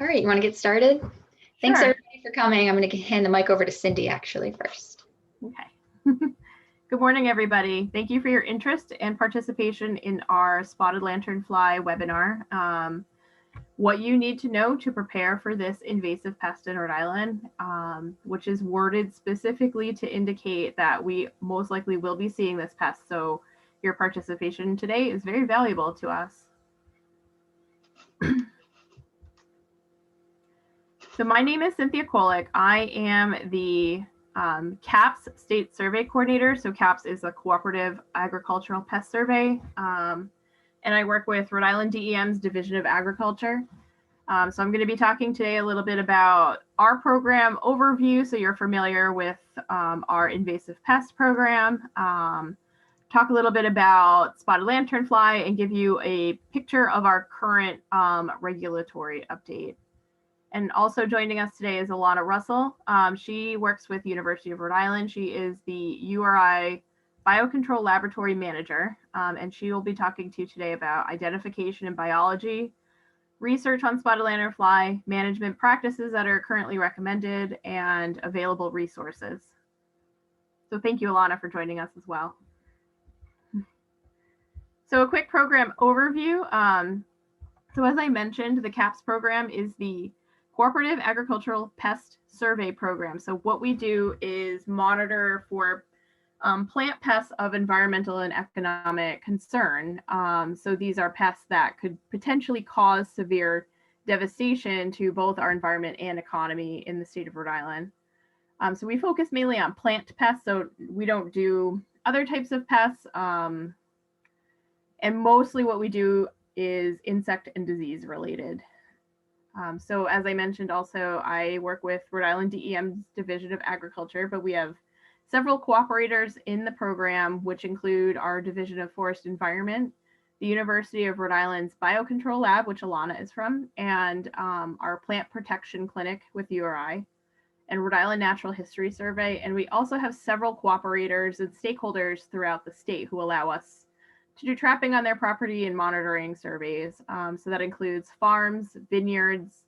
All right, you want to get started? Thanks Sure. everybody for coming. I'm going to hand the mic over to Cindy actually first. Okay. Good morning, everybody. Thank you for your interest and participation in our Spotted Lanternfly webinar. What you need to know to prepare for this invasive pest in Rhode Island, which is worded specifically to indicate that we most likely will be seeing this pest. So your participation today is very valuable to us. So my name is Cynthia Kwolek. I am the CAPS State Survey Coordinator. So CAPS is a Cooperative Agricultural Pest Survey. And I work with Rhode Island DEM's Division of Agriculture. So I'm going to be talking today a little bit about our program overview, so you're familiar with our invasive pest program. Talk a little bit about spotted lanternfly and give you a picture of our current regulatory update. And also joining us today is Alana Russell. She works with University of Rhode Island. She is the URI Biocontrol Laboratory Manager, and she will be talking to you today about identification in biology, research on spotted lanternfly, management practices that are currently recommended, and available resources. So thank you, Alana, for joining us as well. So a quick program overview. So as I mentioned, the CAPS program is the Cooperative Agricultural Pest Survey Program. So what we do is monitor for plant pests of environmental and economic concern. So these are pests that could potentially cause severe devastation to both our environment and economy in the state of Rhode Island. So we focus mainly on plant pests, so we don't do other types of pests. And mostly what we do is insect and disease related. So as I mentioned, also, I work with Rhode Island DEM's Division of Agriculture, but we have several cooperators in the program, which include our Division of Forest Environment, the University of Rhode Island's Biocontrol Lab, which Alana is from, and our Plant Protection Clinic with URI, and Rhode Island Natural History Survey. And we also have several cooperators and stakeholders throughout the state who allow us to do trapping on their property and monitoring surveys. So that includes farms, vineyards,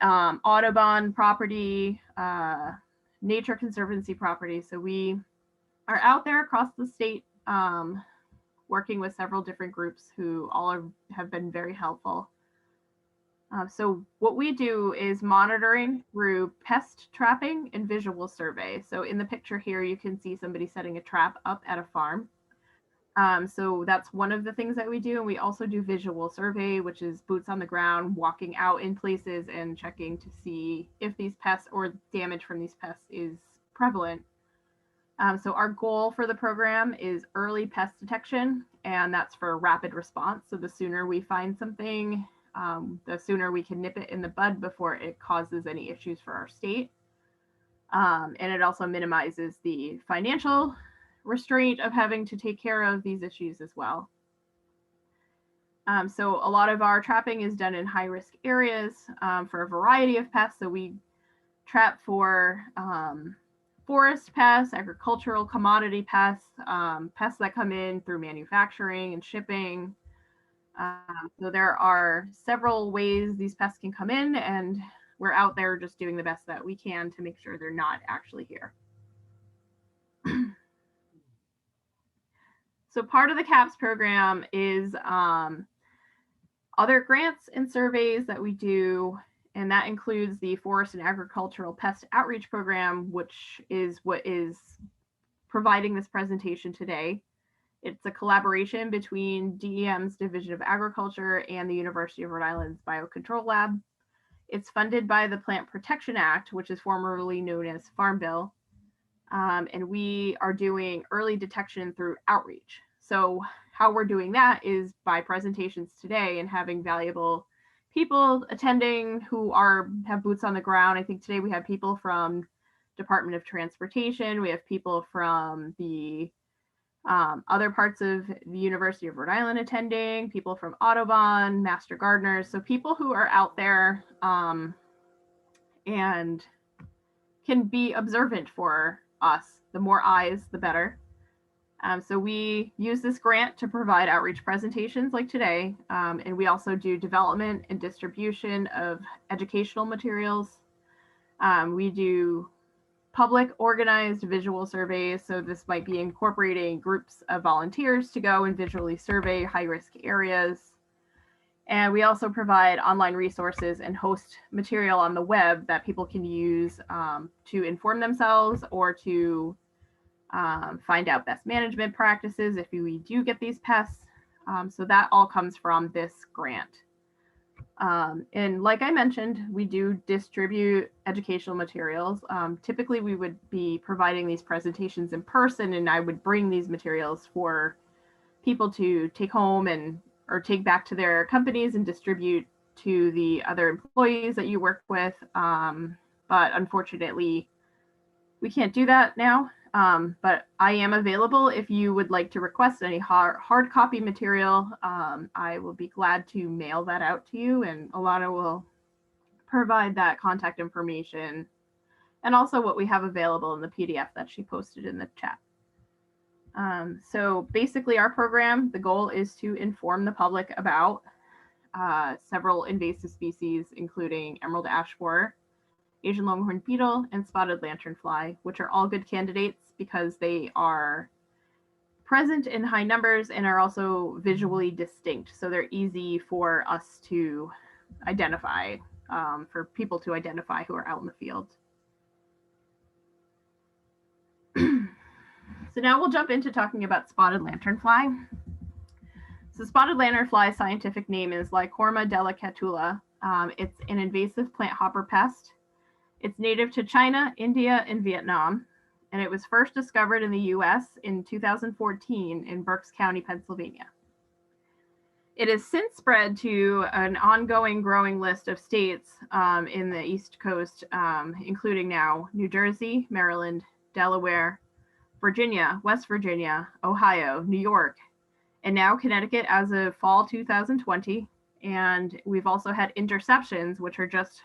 Audubon property, Nature Conservancy property. So we are out there across the state working with several different groups who all have been very helpful. So what we do is monitoring through pest trapping and visual survey. So in the picture here, you can see somebody setting a trap up at a farm. So that's one of the things that we do. And we also do visual survey, which is boots on the ground, walking out in places and checking to see if these pests or damage from these pests is prevalent. So our goal for the program is early pest detection, and that's for rapid response. So the sooner we find something, the sooner we can nip it in the bud before it causes any issues for our state. And it also minimizes the financial restraint of having to take care of these issues as well. So a lot of our trapping is done in high-risk areas for a variety of pests. So we trap for forest pests, agricultural commodity pests, pests that come in through manufacturing and shipping. So there are several ways these pests can come in, and we're out there just doing the best that we can to make sure they're not actually here. So part of the CAPS program is other grants and surveys that we do, and that includes the Forest and Agricultural Pest Outreach Program, which is what is providing this presentation today. It's a collaboration between DEM's Division of Agriculture and the University of Rhode Island's Biocontrol Lab. It's funded by the Plant Protection Act, which is formerly known as Farm Bill. And we are doing early detection through outreach. So how we're doing that is by presentations today and having valuable people attending who have boots on the ground. I think today we have people from Department of Transportation. We have people from the other parts of the University of Rhode Island attending, people from Audubon, Master Gardeners. So people who are out there and can be observant for us. The more eyes, the better. So we use this grant to provide outreach presentations like today, and we also do development and distribution of educational materials. We do public organized visual surveys. So this might be incorporating groups of volunteers to go and visually survey high-risk areas. And we also provide online resources and host material on the web that people can use to inform themselves or to find out best management practices if we do get these pests. So that all comes from this grant. And like I mentioned, we do distribute educational materials. Typically, we would be providing these presentations in person, and I would bring these materials for people to take home and or take back to their companies and distribute to the other employees that you work with. But unfortunately, we can't do that now. But I am available if you would like to request any hard copy material. I will be glad to mail that out to you, and Alana will provide that contact information and also what we have available in the PDF that she posted in the chat. So basically our program, the goal is to inform the public about several invasive species, including emerald ash borer, Asian longhorn beetle, and spotted lanternfly, which are all good candidates because they are present in high numbers and are also visually distinct. So they're easy for us to identify, for people to identify who are out in the field. So now we'll jump into talking about spotted lanternfly. So spotted lanternfly's scientific name is Lycorma delicatula. It's an invasive plant hopper pest. It's native to China, India, and Vietnam, and it was first discovered in the US in 2014 in Berks County, Pennsylvania. It has since spread to an ongoing growing list of states in the East Coast, including now New Jersey, Maryland, Delaware, Virginia, West Virginia, Ohio, New York, and now Connecticut as of fall 2020. And we've also had interceptions, which are just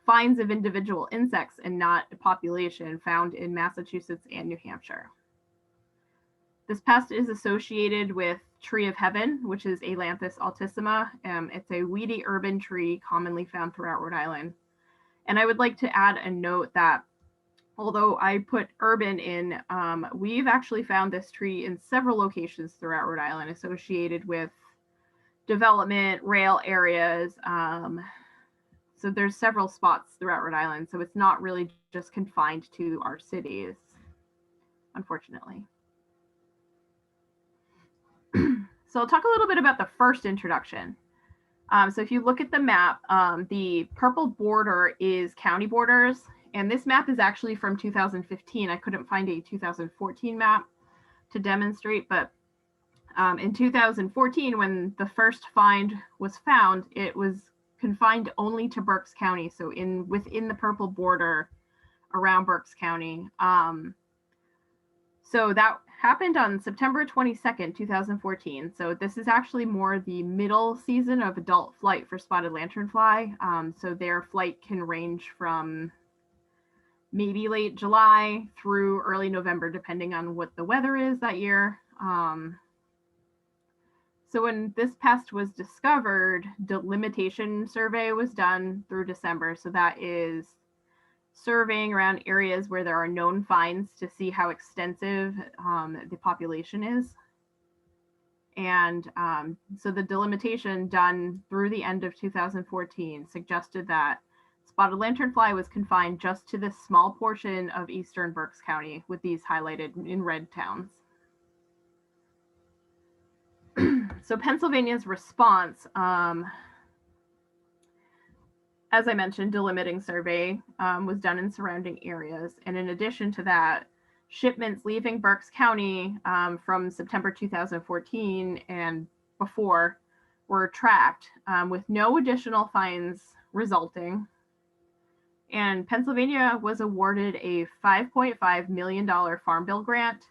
finds of individual insects and not a population, found in Massachusetts and New Hampshire. This pest is associated with tree of heaven, which is Ailanthus altissima. It's a weedy urban tree commonly found throughout Rhode Island. And I would like to add a note that although I put urban in, we've actually found this tree in several locations throughout Rhode Island associated with development, rail areas. So there's several spots throughout Rhode Island. So it's not really just confined to our cities, unfortunately. So I'll talk a little bit about the first introduction. So if you look at the map, the purple border is county borders. And this map is actually from 2015. I couldn't find a 2014 map to demonstrate, but in 2014, when the first find was found, it was confined only to Berks County, so within the purple border around Berks County. So that happened on September 22nd, 2014. So this is actually more the middle season of adult flight for spotted lanternfly. So their flight can range from maybe late July through early November, depending on what the weather is that year. So when this pest was discovered, delimitation survey was done through December. So that is surveying around areas where there are known finds to see how extensive the population is. And so the delimitation done through the end of 2014 suggested that spotted lanternfly was confined just to this small portion of eastern Berks County, with these highlighted in red towns. So Pennsylvania's response, as I mentioned, delimiting survey was done in surrounding areas. And in addition to that, shipments leaving Berks County from September 2014 and before were tracked with no additional fines resulting. And Pennsylvania was awarded a $5.5 million Farm Bill grant,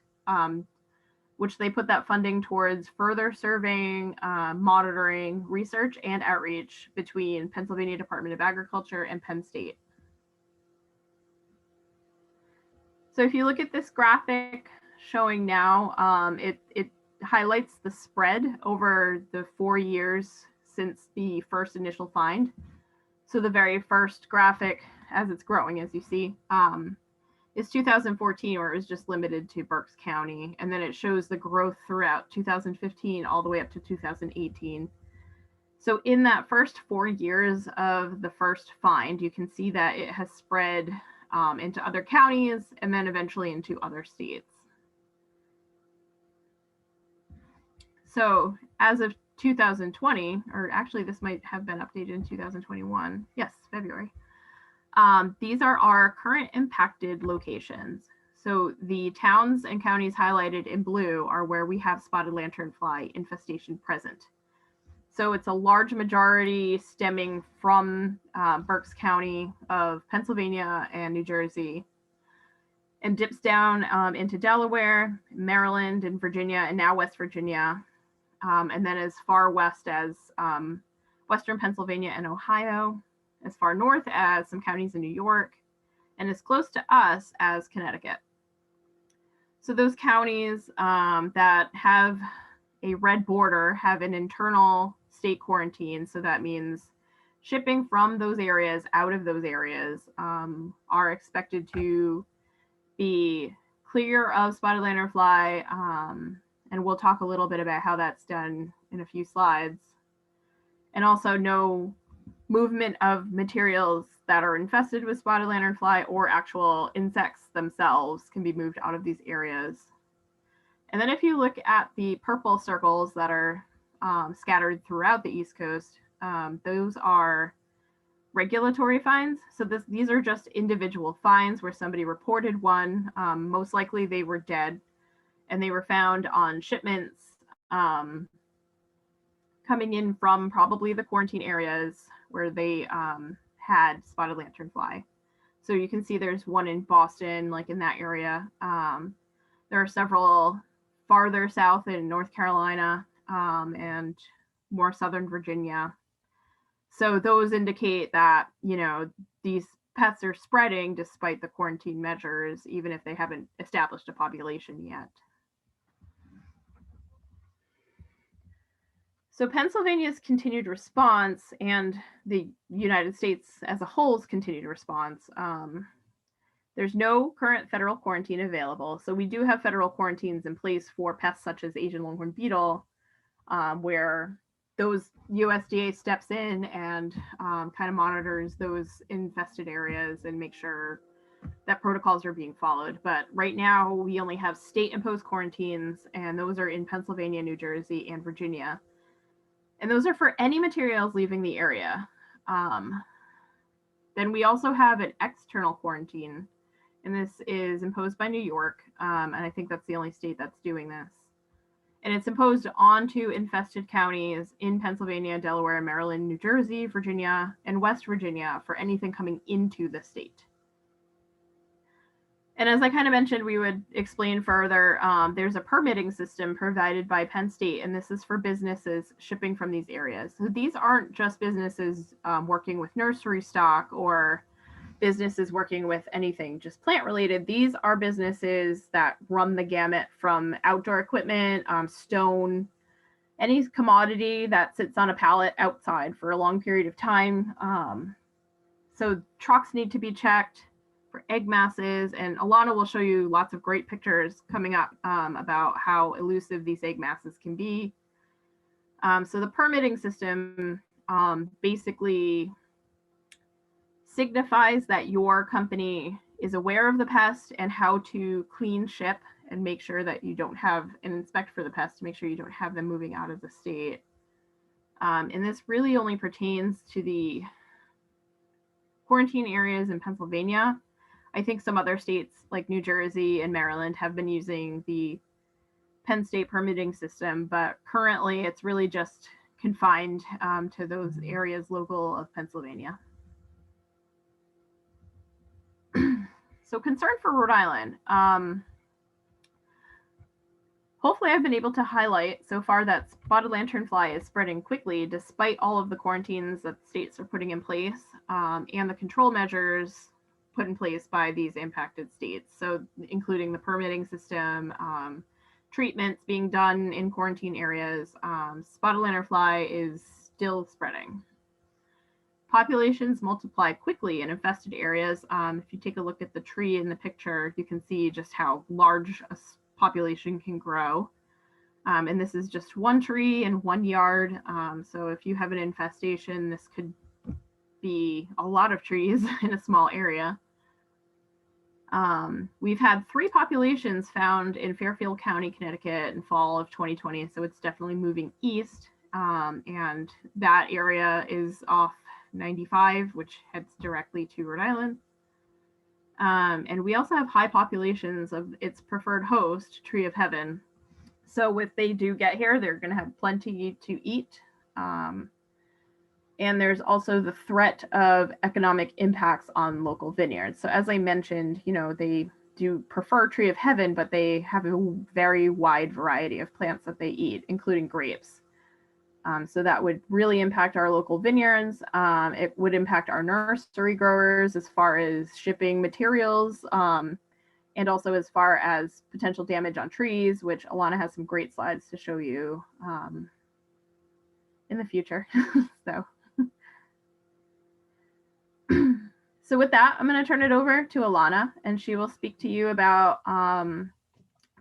which they put that funding towards further surveying, monitoring, research, and outreach between Pennsylvania Department of Agriculture and Penn State. So if you look at this graphic showing now, it highlights the spread over the 4 years since the first initial find. So the very first graphic, as it's growing, as you see, is 2014, where it was just limited to Berks County. And then it shows the growth throughout 2015 all the way up to 2018. So in that first 4 years of the first find, you can see that it has spread into other counties and then eventually into other states. So as of 2020, or actually this might have been updated in 2021. Yes, February. These are our current impacted locations. So the towns and counties highlighted in blue are where we have spotted lanternfly infestation present. So it's a large majority stemming from Berks County of Pennsylvania and New Jersey, and dips down into Delaware, Maryland, and Virginia, and now West Virginia, and then as far west as Western Pennsylvania and Ohio, as far north as some counties in New York, and as close to us as Connecticut. So those counties that have a red border have an internal state quarantine. So that means shipping from those areas out of those areas are expected to be clear of spotted lanternfly. And we'll talk a little bit about how that's done in a few slides. And also no movement of materials that are infested with spotted lanternfly or actual insects themselves can be moved out of these areas. And then if you look at the purple circles that are scattered throughout the East Coast, those are regulatory fines. So these are just individual fines where somebody reported one. Most likely they were dead, and they were found on shipments coming in from probably the quarantine areas where they had spotted lanternfly. So you can see there's one in Boston, like in that area. There are several farther south in North Carolina and more southern Virginia. So those indicate that, you know, these pests are spreading despite the quarantine measures, even if they haven't established a population yet. So Pennsylvania's continued response and the United States as a whole's continued response, there's no current federal quarantine available. So we do have federal quarantines in place for pests such as Asian longhorn beetle, where those USDA steps in and kind of monitors those infested areas and make sure that protocols are being followed. But right now we only have state-imposed quarantines, and those are in Pennsylvania, New Jersey, and Virginia. And those are for any materials leaving the area. Then we also have an external quarantine, and this is imposed by New York, and I think that's the only state that's doing this. And it's imposed onto infested counties in Pennsylvania, Delaware, Maryland, New Jersey, Virginia, and West Virginia for anything coming into the state. And as I kind of mentioned, we would explain further, there's a permitting system provided by Penn State, and this is for businesses shipping from these areas. So these aren't just businesses working with nursery stock or businesses working with anything just plant related. These are businesses that run the gamut from outdoor equipment, stone, any commodity that sits on a pallet outside for a long period of time. So trucks need to be checked for egg masses, and Alana will show you lots of great pictures coming up about how elusive these egg masses can be. So the permitting system basically signifies that your company is aware of the pest and how to clean ship and make sure that you don't have, and inspect for the pest to make sure you don't have them moving out of the state. And this really only pertains to the quarantine areas in Pennsylvania. I think some other states like New Jersey and Maryland have been using the Penn State permitting system, but currently it's really just confined to those areas local of Pennsylvania. So concern for Rhode Island. Hopefully I've been able to highlight so far that spotted lanternfly is spreading quickly despite all of the quarantines that states are putting in place and the control measures put in place by these impacted states. So including the permitting system, treatments being done in quarantine areas. Spotted lanternfly is still spreading. Populations multiply quickly in infested areas. If you take a look at the tree in the picture, you can see just how large a population can grow. And this is just one tree in 1 yard. So if you have an infestation, this could be a lot of trees in a small area. We've had 3 populations found in Fairfield County, Connecticut in fall of 2020. So it's definitely moving east. And that area is off 95, which heads directly to Rhode Island. And we also have high populations of its preferred host, tree of heaven. So if they do get here, they're going to have plenty to eat. And there's also the threat of economic impacts on local vineyards. So as I mentioned, you know, they do prefer tree of heaven, but they have a very wide variety of plants that they eat, including grapes. So that would really impact our local vineyards. It would impact our nursery growers as far as shipping materials, and also as far as potential damage on trees, which Alana has some great slides to show you in the future. So with that, I'm going to turn it over to Alana, and she will speak to you about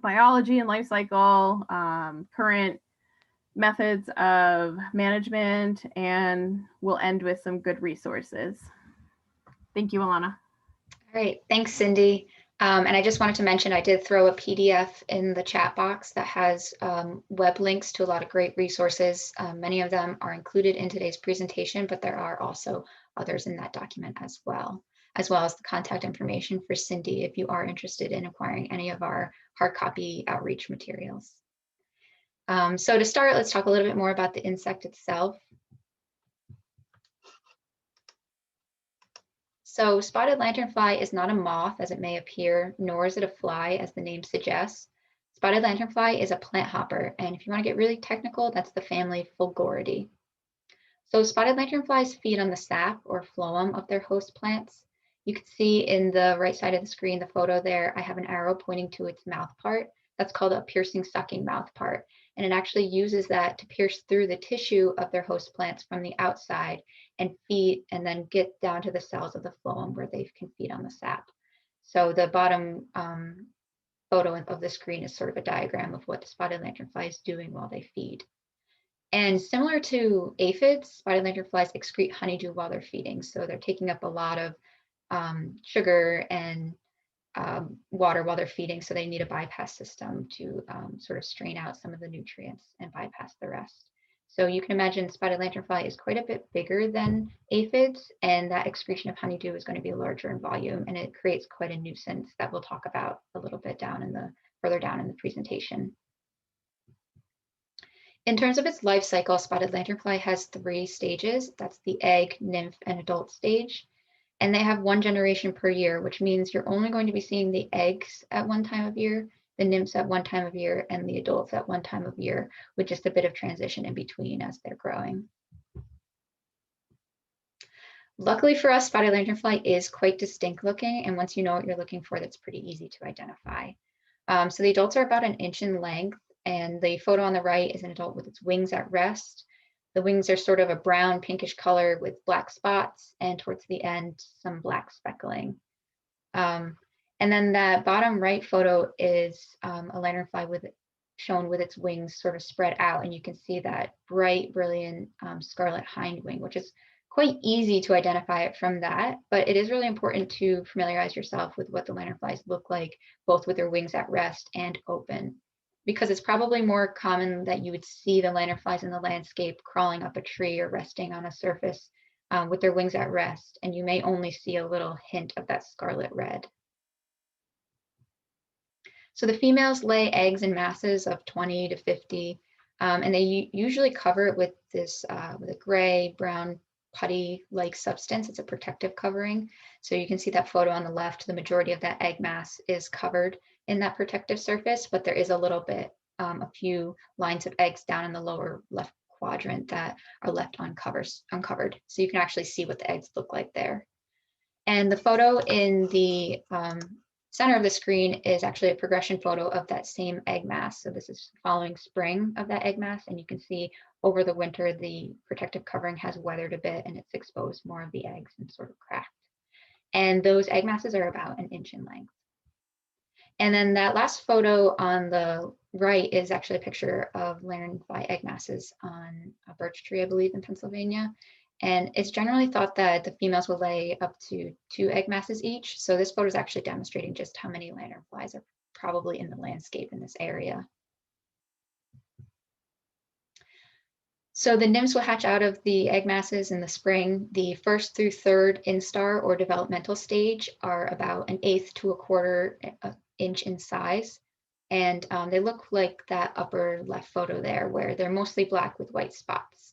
biology and life cycle, current methods of management, and we'll end with some good resources. Thank you, Alana. All right, thanks, Cindy. And I just wanted to mention, I did throw a PDF in the chat box that has web links to a lot of great resources. Many of them are included in today's presentation, but there are also others in that document as well as the contact information for Cindy if you are interested in acquiring any of our hard copy outreach materials. So to start, let's talk a little bit more about the insect itself. So spotted lanternfly is not a moth as it may appear, nor is it a fly as the name suggests. Spotted lanternfly is a plant hopper, and if you want to get really technical, that's the family Fulgoridae. So spotted lanternflies feed on the sap or phloem of their host plants. You can see in the right side of the screen, the photo there, I have an arrow pointing to its mouth part. That's called a piercing sucking mouth part. And it actually uses that to pierce through the tissue of their host plants from the outside and feed and then get down to the cells of the phloem where they can feed on the sap. So the bottom photo of the screen is sort of a diagram of what the spotted lanternfly is doing while they feed. And similar to aphids, spotted lanternflies excrete honeydew while they're feeding. So they're taking up a lot of sugar and water while they're feeding. So they need a bypass system to sort of strain out some of the nutrients and bypass the rest. So you can imagine spotted lanternfly is quite a bit bigger than aphids, and that excretion of honeydew is going to be larger in volume, and it creates quite a nuisance that we'll talk about a little bit further down in the presentation. In terms of its life cycle, spotted lanternfly has 3 stages. That's the egg, nymph, and adult stage. And they have 1 generation per year, which means you're only going to be seeing the eggs at one time of year, the nymphs at one time of year, and the adults at one time of year, with just a bit of transition in between as they're growing. Luckily for us, spotted lanternfly is quite distinct looking, and once you know what you're looking for, that's pretty easy to identify. So the adults are about 1 inch in length, and the photo on the right is an adult with its wings at rest. The wings are sort of a brown pinkish color with black spots, and towards the end, some black speckling. And then that bottom right photo is a lanternfly shown with its wings sort of spread out, and you can see that bright, brilliant scarlet hind wing, which is quite easy to identify it from that, but it is really important to familiarize yourself with what the lanternflies look like, both with their wings at rest and open, because it's probably more common that you would see the lanternflies in the landscape crawling up a tree or resting on a surface with their wings at rest, and you may only see a little hint of that scarlet red. So the females lay eggs in masses of 20 to 50, and they usually cover it with this with a gray, brown, putty-like substance. It's a protective covering. So you can see that photo on the left, the majority of that egg mass is covered in that protective surface, but there is a little bit, a few lines of eggs down in the lower left quadrant that are left uncovered. So you can actually see what the eggs look like there. And the photo in the center of the screen is actually a progression photo of that same egg mass. So this is following spring of that egg mass, and you can see over the winter, the protective covering has weathered a bit and it's exposed more of the eggs and sort of cracked. And those egg masses are about 1 inch in length. And then that last photo on the right is actually a picture of lanternfly egg masses on a birch tree, I believe, in Pennsylvania. And it's generally thought that the females will lay up to 2 egg masses each. So this photo is actually demonstrating just how many lanternflies are probably in the landscape in this area. So the nymphs will hatch out of the egg masses in the spring. The 1st through 3rd instar or developmental stage are about 1/8 to 1/4 inch in size. And they look like that upper left photo there, where they're mostly black with white spots.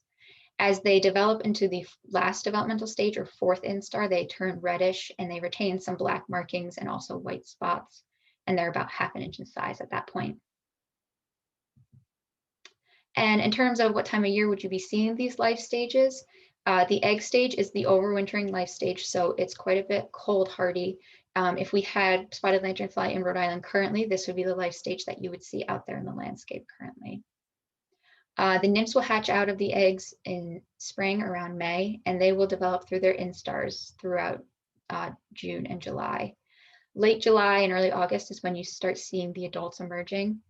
As they develop into the last developmental stage or 4th instar, they turn reddish and they retain some black markings and also white spots. And they're about 1/2 inch in size at that point. And in terms of what time of year would you be seeing these life stages, the egg stage is the overwintering life stage, so it's quite a bit cold hardy. If we had spotted lanternfly in Rhode Island currently, this would be the life stage that you would see out there in the landscape currently. The nymphs will hatch out of the eggs in spring around May, and they will develop through their instars throughout June and July. Late July and early August is when you start seeing the adults emerging.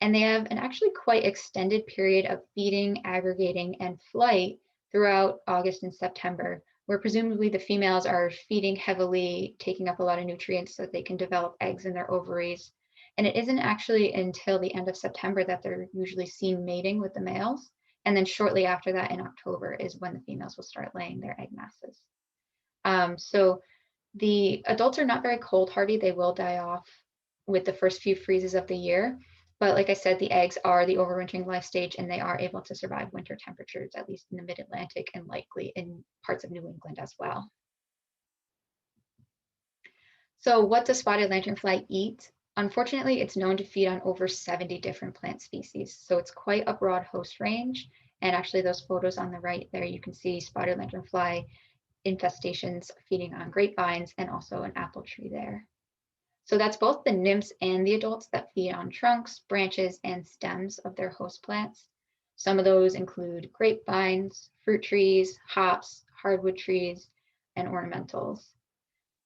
And they have an actually quite extended period of feeding, aggregating, and flight throughout August and September, where presumably the females are feeding heavily, taking up a lot of nutrients so that they can develop eggs in their ovaries. And it isn't actually until the end of September that they're usually seen mating with the males. And then shortly after that in October is when the females will start laying their egg masses. So the adults are not very cold hardy. They will die off with the first few freezes of the year. But like I said, the eggs are the overwintering life stage, and they are able to survive winter temperatures, at least in the mid-Atlantic and likely in parts of New England as well. So what does spotted lanternfly eat? Unfortunately, it's known to feed on over 70 different plant species. So it's quite a broad host range. And actually those photos on the right there, you can see spotted lanternfly infestations feeding on grapevines and also an apple tree there. So that's both the nymphs and the adults that feed on trunks, branches, and stems of their host plants. Some of those include grapevines, fruit trees, hops, hardwood trees, and ornamentals.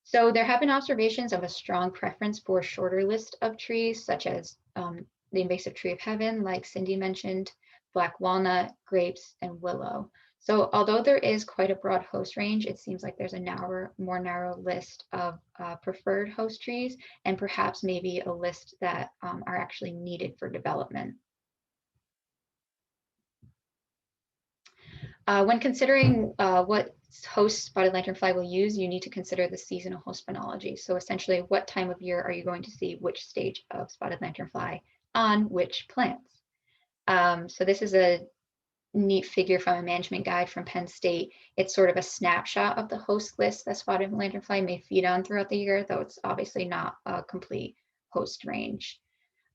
So there have been observations of a strong preference for a shorter list of trees, such as the invasive tree of heaven, like Cindy mentioned, black walnut, grapes, and willow. So although there is quite a broad host range, it seems like there's a more narrow list of preferred host trees, and perhaps maybe a list that are actually needed for development. When considering what host spotted lanternfly will use, you need to consider the seasonal host phonology. So essentially, what time of year are you going to see which stage of spotted lanternfly on which plants? So this is a neat figure from a management guide from Penn State. It's sort of a snapshot of the host list that spotted lanternfly may feed on throughout the year, though it's obviously not a complete host range.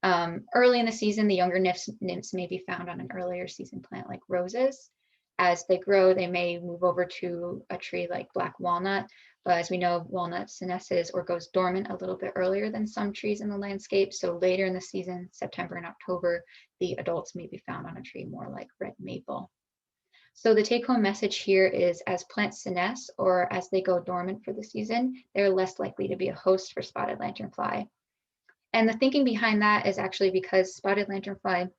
Early in the season, the younger nymphs may be found on an earlier season plant like roses. As they grow, they may move over to a tree like black walnut, but as we know, walnut senesces or goes dormant a little bit earlier than some trees in the landscape. So later in the season, September and October, the adults may be found on a tree more like red maple. So the take-home message here is, as plants senesce or as they go dormant for the season, they're less likely to be a host for spotted lanternfly. And the thinking behind that is actually because spotted lanternfly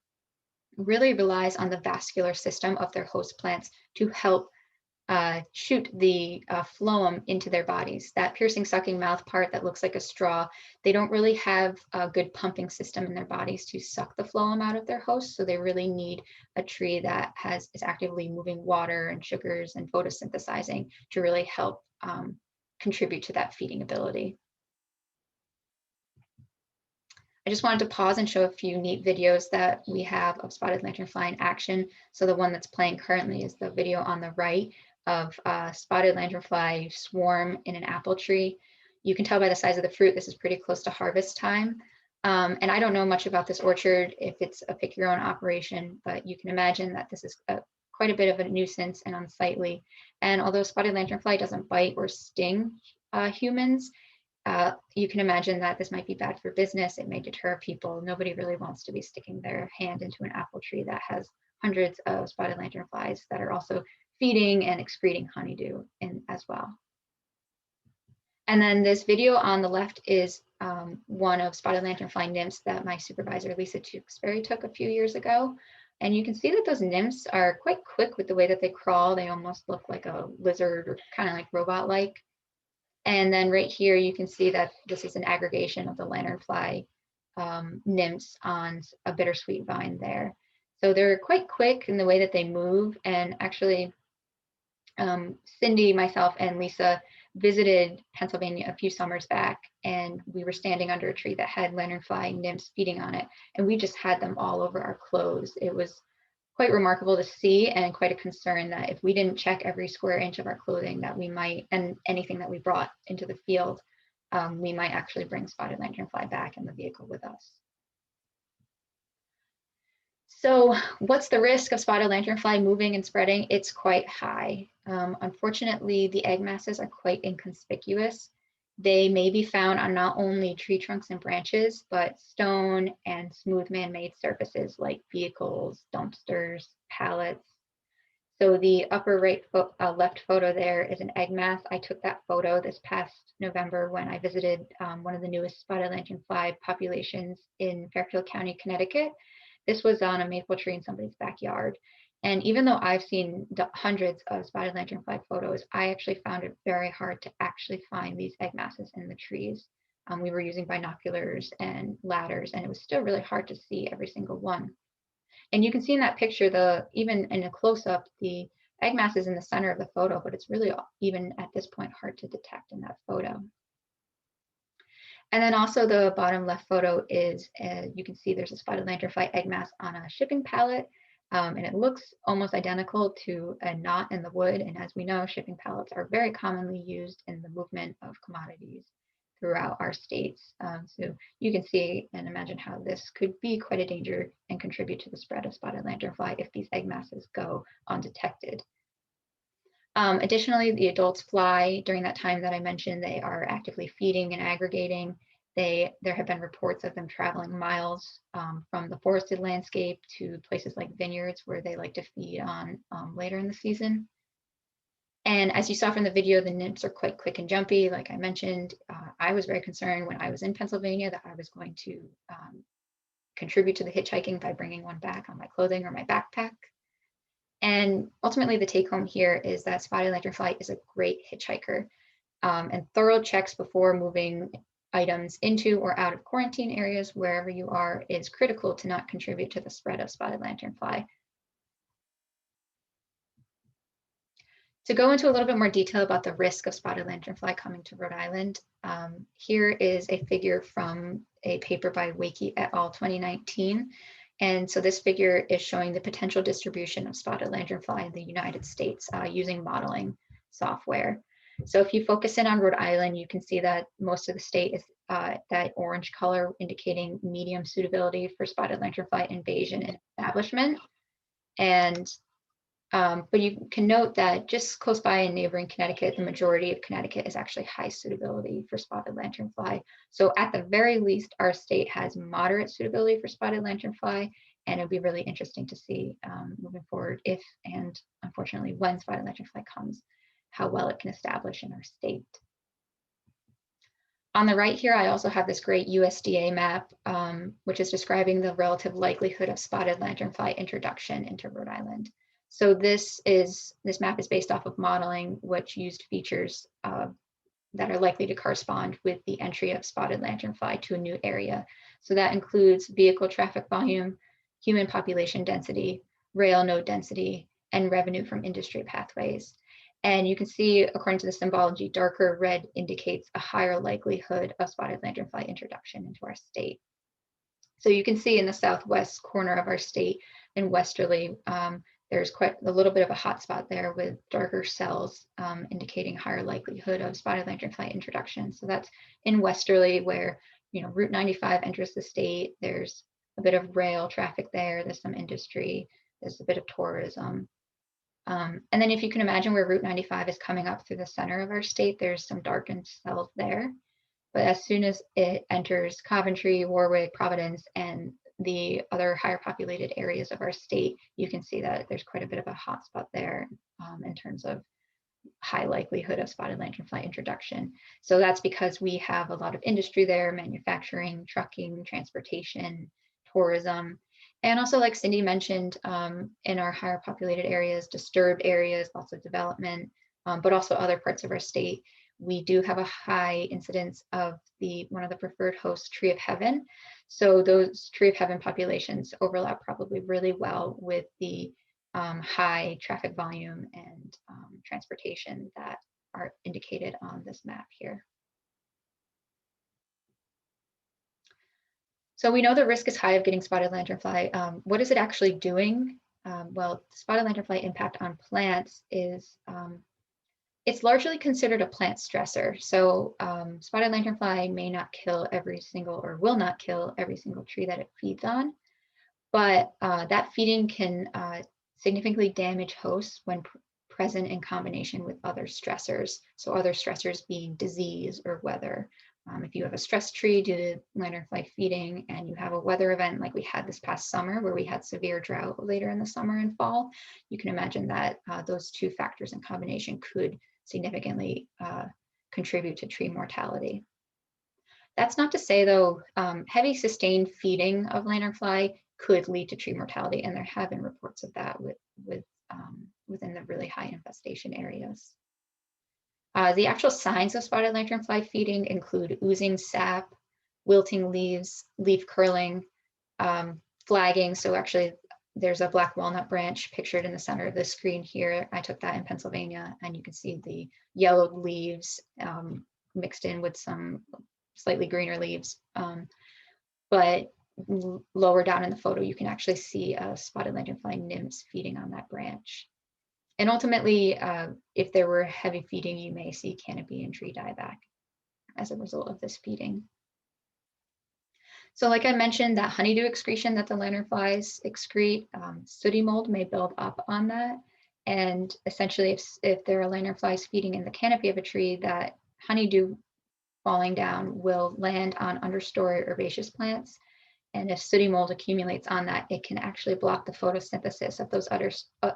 really relies on the vascular system of their host plants to help shoot the phloem into their bodies. That piercing sucking mouth part that looks like a straw, they don't really have a good pumping system in their bodies to suck the phloem out of their host. So they really need a tree that is actively moving water and sugars and photosynthesizing to really help contribute to that feeding ability. I just wanted to pause and show a few neat videos that we have of spotted lanternfly in action. So the one that's playing currently is the video on the right of spotted lanternfly swarm in an apple tree. You can tell by the size of the fruit, this is pretty close to harvest time. And I don't know much about this orchard, if it's a pick your own operation, but you can imagine that this is quite a bit of a nuisance and unsightly. And although spotted lanternfly doesn't bite or sting, humans. You can imagine that this might be bad for business. It may deter people. Nobody really wants to be sticking their hand into an apple tree that has hundreds of spotted lanternflies that are also feeding and excreting honeydew as well. And then this video on the left is one of spotted lanternfly nymphs that my supervisor, Lisa Tewksbury, took a few years ago. And you can see that those nymphs are quite quick with the way that they crawl. They almost look like a lizard or kind of like robot-like. And then right here, you can see that this is an aggregation of the lanternfly nymphs on a bittersweet vine there. So they're quite quick in the way that they move. And actually, Cindy, myself, and Lisa visited Pennsylvania a few summers back, and we were standing under a tree that had lanternfly nymphs feeding on it, and we just had them all over our clothes. It was quite remarkable to see, and quite a concern that if we didn't check every square inch of our clothing, that we might, and anything that we brought into the field, we might actually bring spotted lanternfly back in the vehicle with us. So what's the risk of spotted lanternfly moving and spreading? It's quite high. Unfortunately, the egg masses are quite inconspicuous. They may be found on not only tree trunks and branches, but stone and smooth man-made surfaces like vehicles, dumpsters, pallets. So the upper right left photo there is an egg mass. I took that photo this past November when I visited one of the newest spotted lanternfly populations in Fairfield County, Connecticut. This was on a maple tree in somebody's backyard. And even though I've seen hundreds of spotted lanternfly photos, I actually found it very hard to actually find these egg masses in the trees. We were using binoculars and ladders, and it was still really hard to see every single one. And you can see in that picture, even in a close-up, the egg mass is in the center of the photo, but it's really, even at this point, hard to detect in that photo. And then also the bottom left photo is, you can see there's a spotted lanternfly egg mass on a shipping pallet, and it looks almost identical to a knot in the wood. And as we know, shipping pallets are very commonly used in the movement of commodities throughout our states. So you can see and imagine how this could be quite a danger and contribute to the spread of spotted lanternfly if these egg masses go undetected. Additionally, the adults fly during that time that I mentioned. They are actively feeding and aggregating. There have been reports of them traveling miles from the forested landscape to places like vineyards where they like to feed on later in the season. And as you saw from the video, the nymphs are quite quick and jumpy. Like I mentioned, I was very concerned when I was in Pennsylvania that I was going to contribute to the hitchhiking by bringing one back on my clothing or my backpack. And ultimately, the take home here is that spotted lanternfly is a great hitchhiker, and thorough checks before moving items into or out of quarantine areas, wherever you are, is critical to not contribute to the spread of spotted lanternfly. To go into a little bit more detail about the risk of spotted lanternfly coming to Rhode Island, here is a figure from a paper by Wakey et al. 2019. And so this figure is showing the potential distribution of spotted lanternfly in the United States using modeling software. So if you focus in on Rhode Island, you can see that most of the state is that orange color indicating medium suitability for spotted lanternfly invasion and establishment. And but you can note that just close by in neighboring Connecticut, the majority of Connecticut is actually high suitability for spotted lanternfly. So at the very least, our state has moderate suitability for spotted lanternfly, and it'll be really interesting to see moving forward if, and unfortunately when, spotted lanternfly comes, how well it can establish in our state. On the right here, I also have this great USDA map, which is describing the relative likelihood of spotted lanternfly introduction into Rhode Island. So this map is based off of modeling, which used features that are likely to correspond with the entry of spotted lanternfly to a new area. So that includes vehicle traffic volume, human population density, rail node density, and revenue from industry pathways. And you can see, according to the symbology, darker red indicates a higher likelihood of spotted lanternfly introduction into our state. So you can see in the southwest corner of our state in Westerly, there's quite a little bit of a hot spot there with darker cells indicating higher likelihood of spotted lanternfly introduction. So that's in Westerly, where Route 95 enters the state. There's a bit of rail traffic there. There's some industry. There's a bit of tourism. And then if you can imagine where Route 95 is coming up through the center of our state, there's some darkened cells there. But as soon as it enters Coventry, Warwick, Providence, and the other higher populated areas of our state, you can see that there's quite a bit of a hotspot there in terms of high likelihood of spotted lanternfly introduction. So that's because we have a lot of industry there, manufacturing, trucking, transportation, tourism, and also, like Cindy mentioned, in our higher populated areas, disturbed areas, lots of development, but also other parts of our state, we do have a high incidence of one of the preferred hosts, tree of heaven. So those tree of heaven populations overlap probably really well with the high traffic volume and transportation that are indicated on this map here. So we know the risk is high of getting spotted lanternfly. What is it actually doing? Well, spotted lanternfly impact on plants is, it's largely considered a plant stressor. So spotted lanternfly may not kill every single, or will not kill every single tree that it feeds on, but that feeding can significantly damage hosts when present in combination with other stressors. So other stressors being disease or weather. If you have a stressed tree due to lanternfly feeding and you have a weather event like we had this past summer where we had severe drought later in the summer and fall, you can imagine that those two factors in combination could significantly contribute to tree mortality. That's not to say though, heavy sustained feeding of lanternfly could lead to tree mortality, and there have been reports of that within the really high infestation areas. The actual signs of spotted lanternfly feeding include oozing sap, wilting leaves, leaf curling, flagging. So actually there's a black walnut branch pictured in the center of the screen here. I took that in Pennsylvania, and you can see the yellowed leaves mixed in with some slightly greener leaves. But lower down in the photo, you can actually see a spotted lanternfly nymphs feeding on that branch. And ultimately, if there were heavy feeding, you may see canopy and tree dieback as a result of this feeding. So like I mentioned, that honeydew excretion that the lanternflies excrete, sooty mold may build up on that. And essentially, if there are lanternflies feeding in the canopy of a tree, that honeydew falling down will land on understory herbaceous plants. And if sooty mold accumulates on that, it can actually block the photosynthesis of those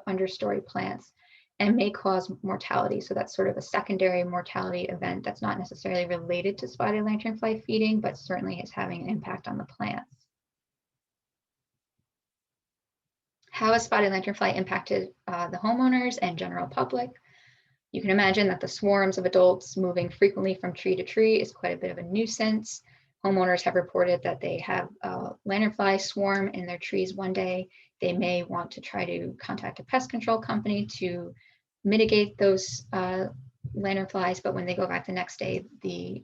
understory plants and may cause mortality. So that's sort of a secondary mortality event that's not necessarily related to spotted lanternfly feeding, but certainly is having an impact on the plants. How has spotted lanternfly impacted the homeowners and general public? You can imagine that the swarms of adults moving frequently from tree to tree is quite a bit of a nuisance. Homeowners have reported that they have a lanternfly swarm in their trees one day. They may want to try to contact a pest control company to mitigate those lanternflies, but when they go back the next day, the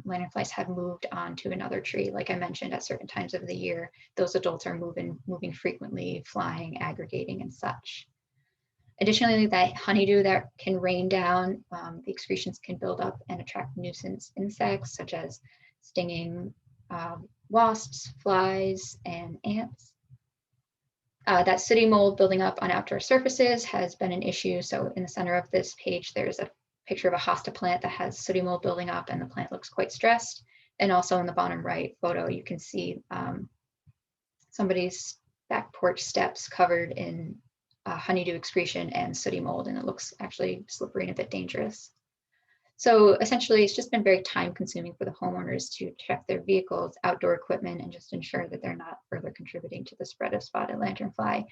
lanternflies have moved on to another tree. Like I mentioned, at certain times of the year, those adults are moving frequently, flying, aggregating, and such. Additionally, that honeydew that can rain down, the excretions can build up and attract nuisance insects such as stinging wasps, flies, and ants. That sooty mold building up on outdoor surfaces has been an issue. So in the center of this page, there's a picture of a hosta plant that has sooty mold building up, and the plant looks quite stressed. And also in the bottom right photo, you can see somebody's back porch steps covered in honeydew excretion and sooty mold, and it looks actually slippery and a bit dangerous. So essentially, it's just been very time consuming for the homeowners to check their vehicles, outdoor equipment, and just ensure that they're not further contributing to the spread of spotted lanternfly,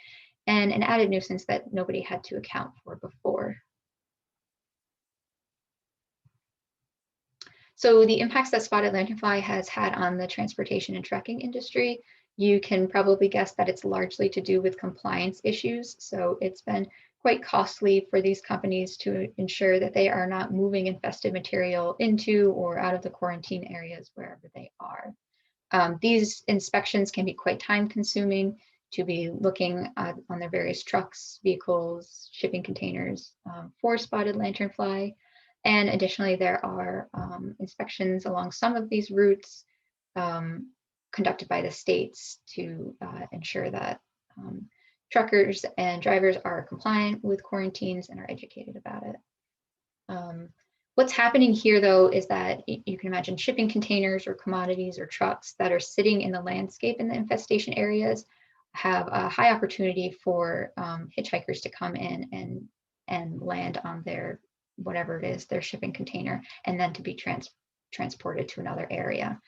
and an added nuisance that nobody had to account for before. So the impacts that spotted lanternfly has had on the transportation and trucking industry, you can probably guess that it's largely to do with compliance issues. So it's been quite costly for these companies to ensure that they are not moving infested material into or out of the quarantine areas wherever they are. These inspections can be quite time consuming to be looking on their various trucks, vehicles, shipping containers for spotted lanternfly. And additionally, there are inspections along some of these routes conducted by the states to ensure that truckers and drivers are compliant with quarantines and are educated about it. What's happening here, though, is that you can imagine shipping containers or commodities or trucks that are sitting in the landscape in the infestation areas have a high opportunity for hitchhikers to come in and land on their, whatever it is, their shipping container, and then to be transported to another area.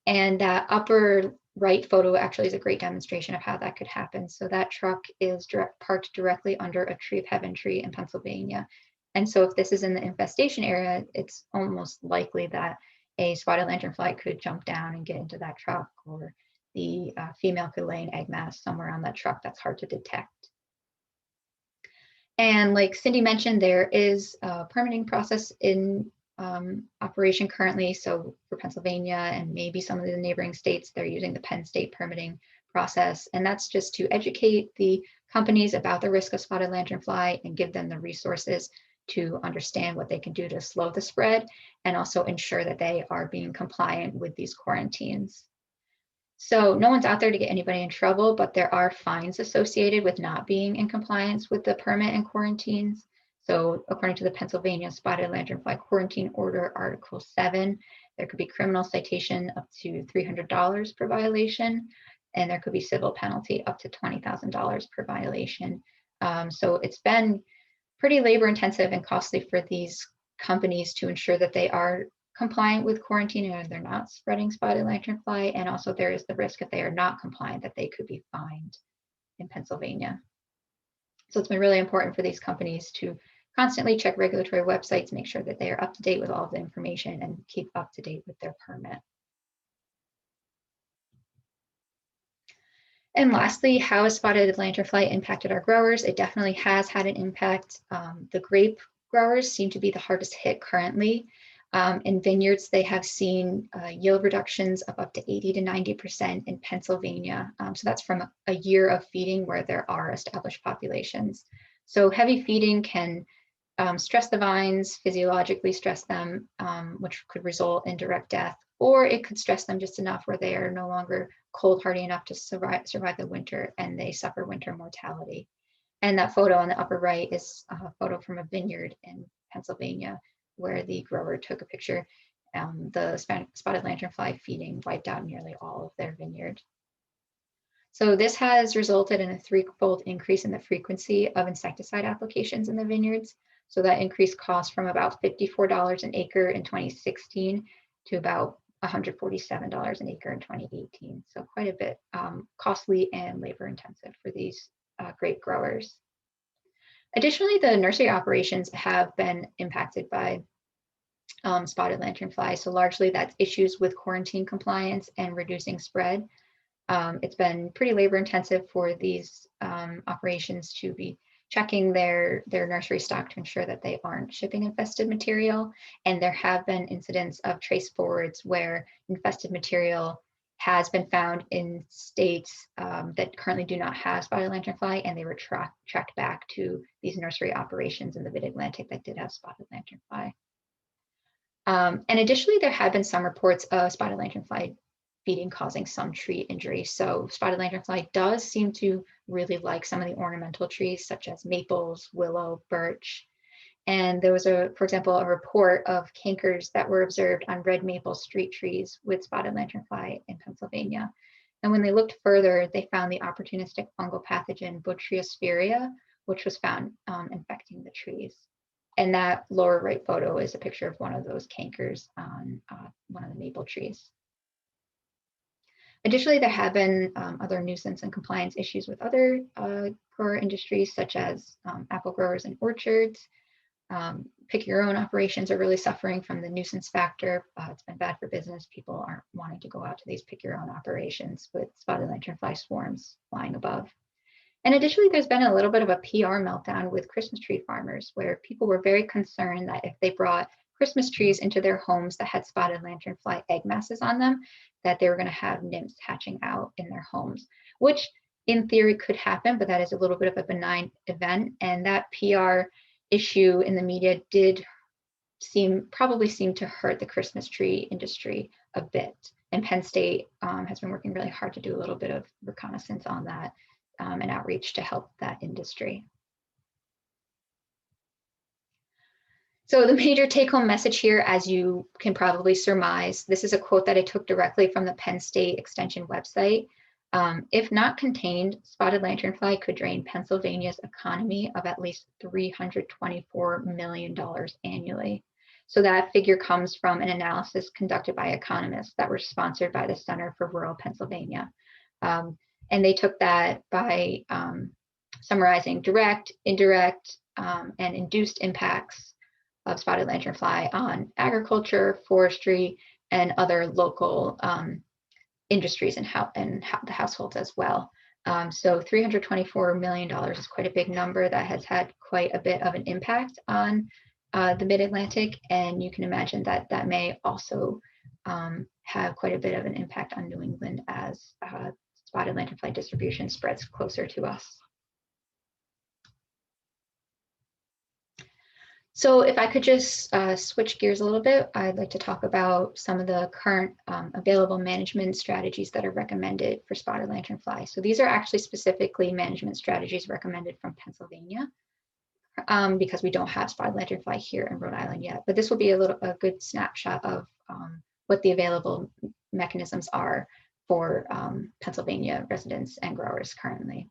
And that upper right photo actually is a great demonstration of how that could happen. So that truck is parked directly under a tree of heaven tree in Pennsylvania. And so if this is in the infestation area, it's almost likely that a spotted lanternfly could jump down and get into that truck, or the female could lay an egg mass somewhere on that truck that's hard to detect. And like Cindy mentioned, there is a permitting process in operation currently. So for Pennsylvania and maybe some of the neighboring states, they're using the Penn State permitting process. And that's just to educate the companies about the risk of spotted lanternfly and give them the resources to understand what they can do to slow the spread, and also ensure that they are being compliant with these quarantines. So no one's out there to get anybody in trouble, but there are fines associated with not being in compliance with the permit and quarantines. So according to the Pennsylvania Spotted Lanternfly Quarantine Order, Article 7, there could be criminal citation up to $300 per violation, and there could be civil penalty up to $20,000 per violation. So it's been pretty labor intensive and costly for these companies to ensure that they are compliant with quarantine and they're not spreading spotted lanternfly. And also there is the risk if they are not compliant that they could be fined in Pennsylvania. So it's been really important for these companies to constantly check regulatory websites, make sure that they are up to date with all of the information and keep up to date with their permit. And lastly, how has spotted lanternfly impacted our growers? It definitely has had an impact. The grape growers seem to be the hardest hit currently. In vineyards, they have seen yield reductions of up to 80 to 90% in Pennsylvania. So that's from a year of feeding where there are established populations. So heavy feeding can stress the vines, physiologically stress them, which could result in direct death, or it could stress them just enough where they are no longer cold hardy enough to survive the winter and they suffer winter mortality. And that photo on the upper right is a photo from a vineyard in Pennsylvania where the grower took a picture. The spotted lanternfly feeding wiped out nearly all of their vineyard. So this has resulted in a threefold increase in the frequency of insecticide applications in the vineyards. So that increased cost from about $54 an acre in 2016 to about $147 an acre in 2018. So quite a bit costly and labor intensive for these grape growers. Additionally, the nursery operations have been impacted by spotted lanternfly. So largely that's issues with quarantine compliance and reducing spread. It's been pretty labor intensive for these operations to be checking their nursery stock to ensure that they aren't shipping infested material. And there have been incidents of trace forwards where infested material has been found in states that currently do not have spotted lanternfly, and they were tracked back to these nursery operations in the mid-Atlantic that did have spotted lanternfly. And additionally, there have been some reports of spotted lanternfly feeding causing some tree injury. So spotted lanternfly does seem to really like some of the ornamental trees such as maples, willow, birch. And there was, for example, a report of cankers that were observed on red maple street trees with spotted lanternfly in Pennsylvania. And when they looked further, they found the opportunistic fungal pathogen Botryopsphera, which was found infecting the trees. And that lower right photo is a picture of one of those cankers on one of the maple trees. Additionally, there have been other nuisance and compliance issues with other grower industries, such as apple growers and orchards. Pick your own operations are really suffering from the nuisance factor. It's been bad for business. People aren't wanting to go out to these pick your own operations with spotted lanternfly swarms flying above. And additionally, there's been a little bit of a PR meltdown with Christmas tree farmers, where people were very concerned that if they brought Christmas trees into their homes that had spotted lanternfly egg masses on them, that they were going to have nymphs hatching out in their homes, which in theory could happen, but that is a little bit of a benign event. And that PR issue in the media did probably seem to hurt the Christmas tree industry a bit. And Penn State has been working really hard to do a little bit of reconnaissance on that and outreach to help that industry. So the major take-home message here, as you can probably surmise, this is a quote that I took directly from the Penn State Extension website. If not contained, spotted lanternfly could drain Pennsylvania's economy of at least $324 million annually. So that figure comes from an analysis conducted by economists that were sponsored by the Center for Rural Pennsylvania. And they took that by summarizing direct, indirect, and induced impacts of spotted lanternfly on agriculture, forestry, and other local industries and the households as well. So $324 million is quite a big number that has had quite a bit of an impact on the Mid-Atlantic, and you can imagine that that may also have quite a bit of an impact on New England as spotted lanternfly distribution spreads closer to us. So if I could just switch gears a little bit, I'd like to talk about some of the current available management strategies that are recommended for spotted lanternfly. So these are actually specifically management strategies recommended from Pennsylvania because we don't have spotted lanternfly here in Rhode Island yet. But this will be a good snapshot of what the available mechanisms are for Pennsylvania residents and growers currently.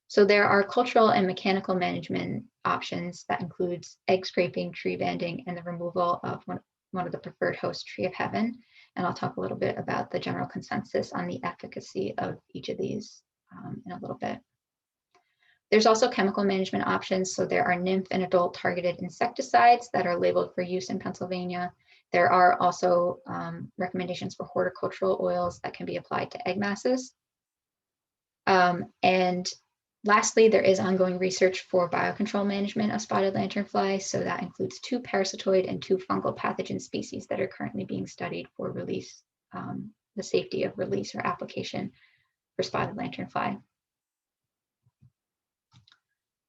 So there are cultural and mechanical management options that includes egg scraping, tree banding, and the removal of one of the preferred host, tree of heaven. And I'll talk a little bit about the general consensus on the efficacy of each of these in a little bit. There's also chemical management options. So there are nymph and adult targeted insecticides that are labeled for use in Pennsylvania. There are also recommendations for horticultural oils that can be applied to egg masses. And lastly, there is ongoing research for biocontrol management of spotted lanternfly. So that includes 2 parasitoid and 2 fungal pathogen species that are currently being studied for release, the safety of release or application for spotted lanternfly.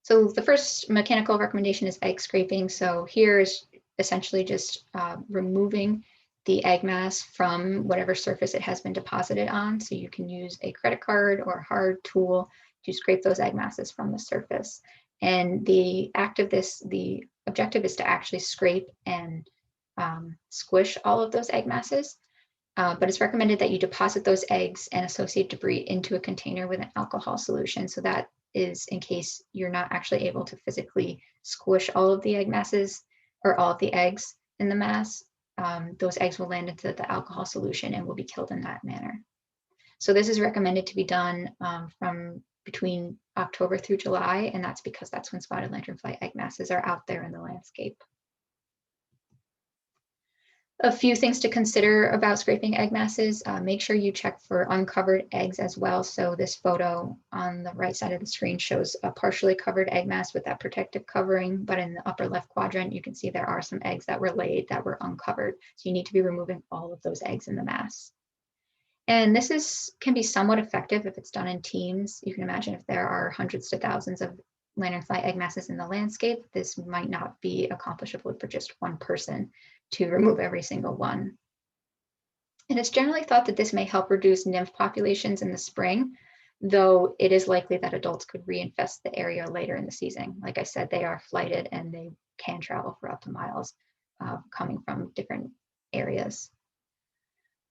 So the first mechanical recommendation is egg scraping. So here is essentially just removing the egg mass from whatever surface it has been deposited on. So you can use a credit card or a hard tool to scrape those egg masses from the surface. And the objective is to actually scrape and squish all of those egg masses. But it's recommended that you deposit those eggs and associate debris into a container with an alcohol solution. So that is in case you're not actually able to physically squish all of the egg masses or all of the eggs in the mass. Those eggs will land into the alcohol solution and will be killed in that manner. So this is recommended to be done from between October through July, and that's because that's when spotted lanternfly egg masses are out there in the landscape. A few things to consider about scraping egg masses. Make sure you check for uncovered eggs as well. So this photo on the right side of the screen shows a partially covered egg mass with that protective covering, but in the upper left quadrant, you can see there are some eggs that were laid that were uncovered. So you need to be removing all of those eggs in the mass. And this can be somewhat effective if it's done in teams. You can imagine if there are hundreds to thousands of lanternfly egg masses in the landscape, this might not be accomplishable for just one person to remove every single one. And it's generally thought that this may help reduce nymph populations in the spring, though it is likely that adults could reinfest the area later in the season. Like I said, they are flighted and they can travel for up to miles coming from different areas.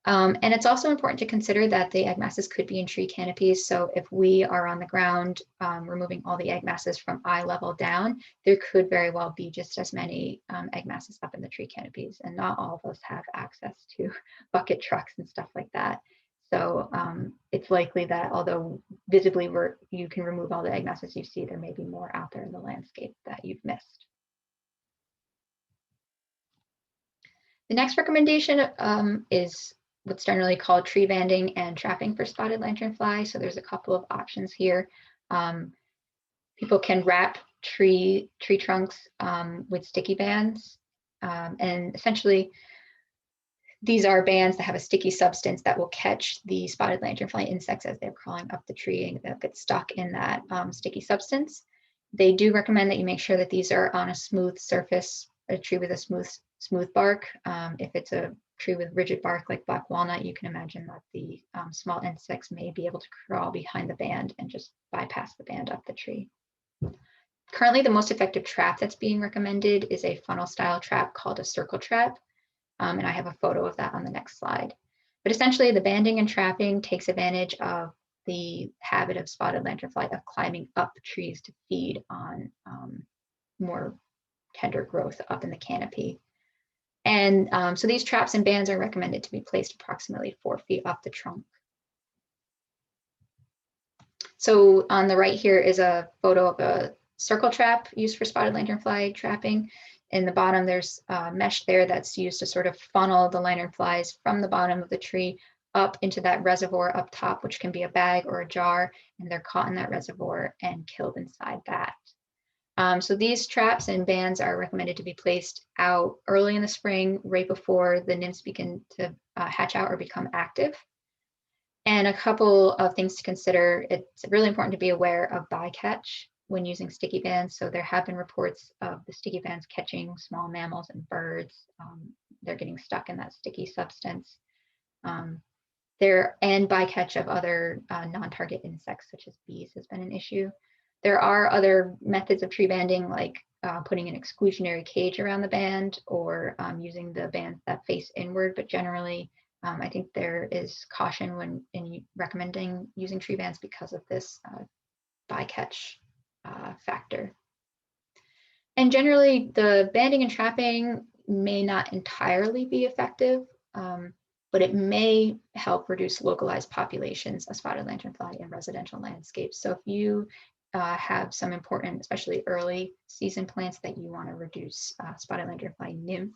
And it's also important to consider that the egg masses could be in tree canopies. So if we are on the ground removing all the egg masses from eye level down, there could very well be just as many egg masses up in the tree canopies. And not all of us have access to bucket trucks and stuff like that. So it's likely that although visibly you can remove all the egg masses you see, there may be more out there in the landscape that you've missed. The next recommendation is what's generally called tree banding and trapping for spotted lanternfly. So there's a couple of options here. People can wrap tree trunks with sticky bands. And essentially, these are bands that have a sticky substance that will catch the spotted lanternfly insects as they're crawling up the tree, and they'll get stuck in that sticky substance. They do recommend that you make sure that these are on a smooth surface, a tree with a smooth bark. If it's a tree with rigid bark like black walnut, you can imagine that the small insects may be able to crawl behind the band and just bypass the band up the tree. Currently, the most effective trap that's being recommended is a funnel style trap called a circle trap. And I have a photo of that on the next slide. But essentially, the banding and trapping takes advantage of the habit of spotted lanternfly of climbing up trees to feed on more tender growth up in the canopy. And so these traps and bands are recommended to be placed approximately 4 feet off the trunk. So on the right here is a photo of a circle trap used for spotted lanternfly trapping. In the bottom, there's mesh there that's used to sort of funnel the lanternflies from the bottom of the tree up into that reservoir up top, which can be a bag or a jar, and they're caught in that reservoir and killed inside that. So these traps and bands are recommended to be placed out early in the spring, right before the nymphs begin to hatch out or become active. And a couple of things to consider. It's really important to be aware of bycatch when using sticky bands. So there have been reports of the sticky bands catching small mammals and birds. They're getting stuck in that sticky substance. And bycatch of other non-target insects such as bees has been an issue. There are other methods of tree banding, like putting an exclusionary cage around the band or using the bands that face inward, but generally I think there is caution when recommending using tree bands because of this bycatch factor. And generally, the banding and trapping may not entirely be effective, but it may help reduce localized populations of spotted lanternfly in residential landscapes. So if you have some important, especially early season plants that you want to reduce spotted lanternfly nymph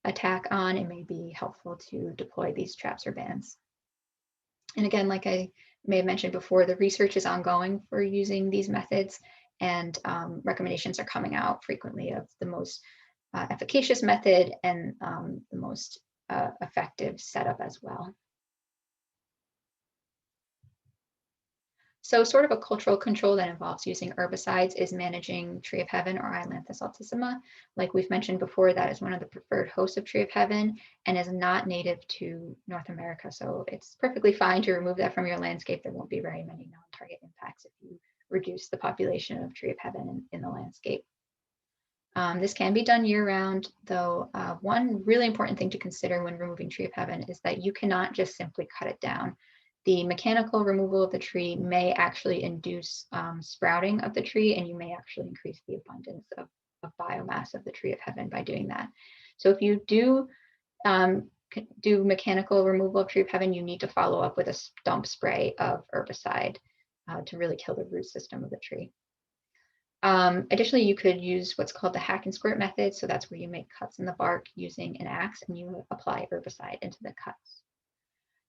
attack on, it may be helpful to deploy these traps or bands. And again, like I may have mentioned before, the research is ongoing for using these methods, and recommendations are coming out frequently of the most efficacious method and the most effective setup as well. So sort of a cultural control that involves using herbicides is managing tree of heaven or Ailanthus altissima. Like we've mentioned before, that is one of the preferred hosts of tree of heaven and is not native to North America. So it's perfectly fine to remove that from your landscape. There won't be very many non-target impacts if you reduce the population of tree of heaven in the landscape. This can be done year-round, though. One really important thing to consider when removing tree of heaven is that you cannot just simply cut it down. The mechanical removal of the tree may actually induce sprouting of the tree, and you may actually increase the abundance of biomass of the tree of heaven by doing that. So if you do mechanical removal of tree of heaven, you need to follow up with a stump spray of herbicide to really kill the root system of the tree. Additionally, you could use what's called the hack and squirt method. So that's where you make cuts in the bark using an axe and you apply herbicide into the cuts.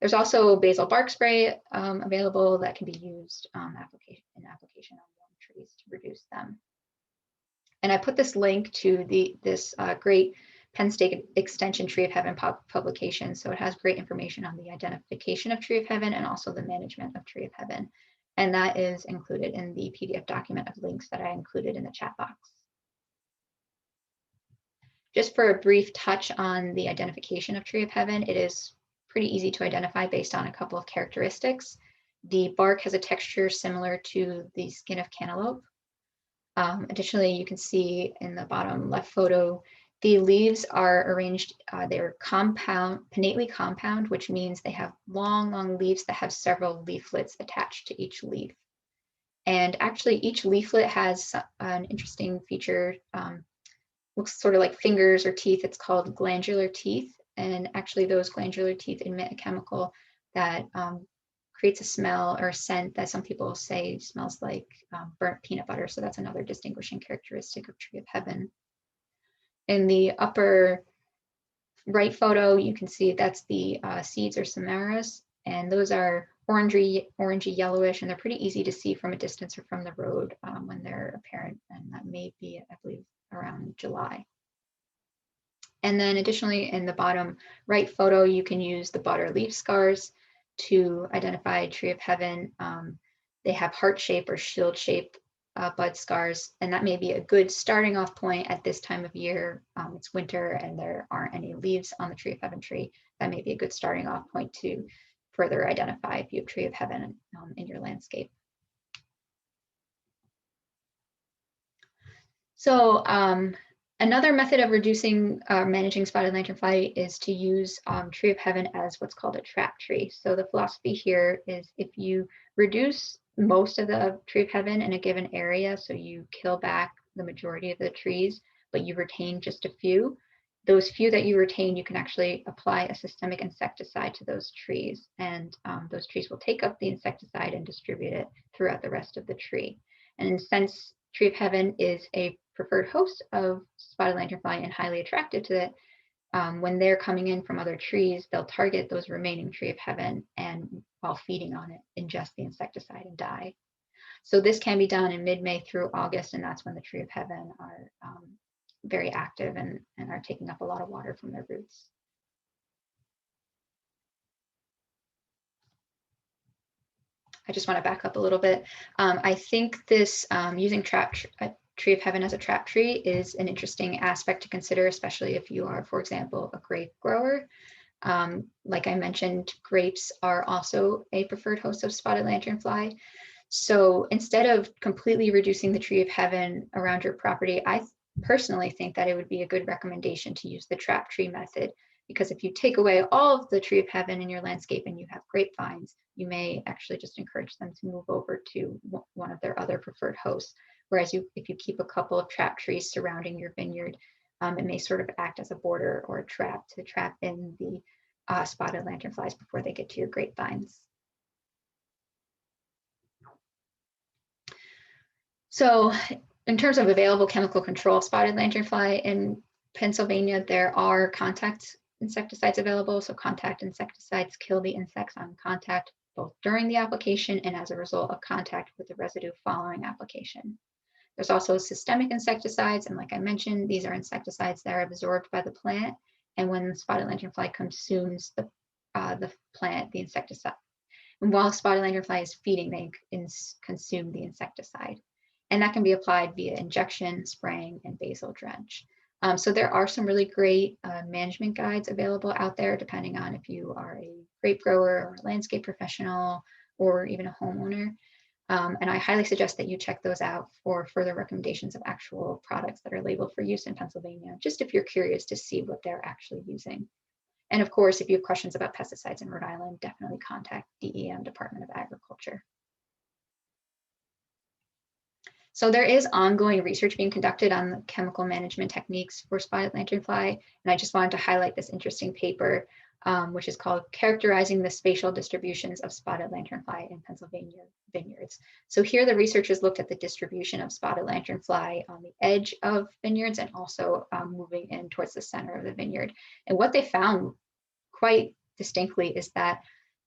There's also Basil bark spray available that can be used in application on young trees to reduce them. And I put this link to this great Penn State Extension Tree of Heaven publication. So it has great information on the identification of tree of heaven and also the management of tree of heaven. And that is included in the PDF document of links that I included in the chat box. Just for a brief touch on the identification of tree of heaven, it is pretty easy to identify based on a couple of characteristics. The bark has a texture similar to the skin of cantaloupe. Additionally, you can see in the bottom left photo, the leaves are arranged, they're pinnately compound, which means they have long leaves that have several leaflets attached to each leaf. And actually each leaflet has an interesting feature, looks sort of like fingers or teeth. It's called glandular teeth. And actually those glandular teeth emit a chemical that creates a smell or a scent that some people say smells like burnt peanut butter. So that's another distinguishing characteristic of tree of heaven. In the upper right photo, you can see that's the seeds or samaras, and those are orangey yellowish, and they're pretty easy to see from a distance or from the road when they're apparent, and that may be, I believe, around July. And then additionally, in the bottom right photo, you can use the butter leaf scars to identify tree of heaven. They have heart shape or shield shape bud scars, and that may be a good starting off point at this time of year. It's winter and there aren't any leaves on the tree of heaven tree. That may be a good starting off point to further identify if you have tree of heaven in your landscape. So another method of reducing managing spotted lanternfly is to use tree of heaven as what's called a trap tree. So the philosophy here is if you reduce most of the tree of heaven in a given area, so you kill back the majority of the trees, but you retain just a few, those few that you retain, you can actually apply a systemic insecticide to those trees, and those trees will take up the insecticide and distribute it throughout the rest of the tree. And since tree of heaven is a preferred host of spotted lanternfly and highly attracted to it, when they're coming in from other trees, they'll target those remaining tree of heaven and while feeding on it, ingest the insecticide and die. So this can be done in mid-May through August, and that's when the tree of heaven are very active and are taking up a lot of water from their roots. I just want to back up a little bit. I think this using tree of heaven as a trap tree is an interesting aspect to consider, especially if you are, for example, a grape grower. Like I mentioned, grapes are also a preferred host of spotted lanternfly. So instead of completely reducing the tree of heaven around your property, I personally think that it would be a good recommendation to use the trap tree method, because if you take away all of the tree of heaven in your landscape and you have grapevines, you may actually just encourage them to move over to one of their other preferred hosts. Whereas if you keep a couple of trap trees surrounding your vineyard, it may sort of act as a border or a trap to trap in the spotted lanternflies before they get to your grapevines. So in terms of available chemical control of spotted lanternfly in Pennsylvania, there are contact insecticides available. So contact insecticides kill the insects on contact, both during the application and as a result of contact with the residue following application. There's also systemic insecticides, and like I mentioned, these are insecticides that are absorbed by the plant, and when the spotted lanternfly consumes the plant, the insecticide. And while spotted lanternfly is feeding, they consume the insecticide. And that can be applied via injection, spraying, and Basil drench. So there are some really great management guides available out there, depending on if you are a grape grower or a landscape professional or even a homeowner. And I highly suggest that you check those out for further recommendations of actual products that are labeled for use in Pennsylvania, just if you're curious to see what they're actually using. And of course, if you have questions about pesticides in Rhode Island, definitely contact DEM, Department of Agriculture. So there is ongoing research being conducted on the chemical management techniques for spotted lanternfly. And I just wanted to highlight this interesting paper, which is called Characterizing the Spatial Distributions of Spotted Lanternfly in Pennsylvania Vineyards. So here the researchers looked at the distribution of spotted lanternfly on the edge of vineyards and also moving in towards the center of the vineyard. And what they found quite distinctly is that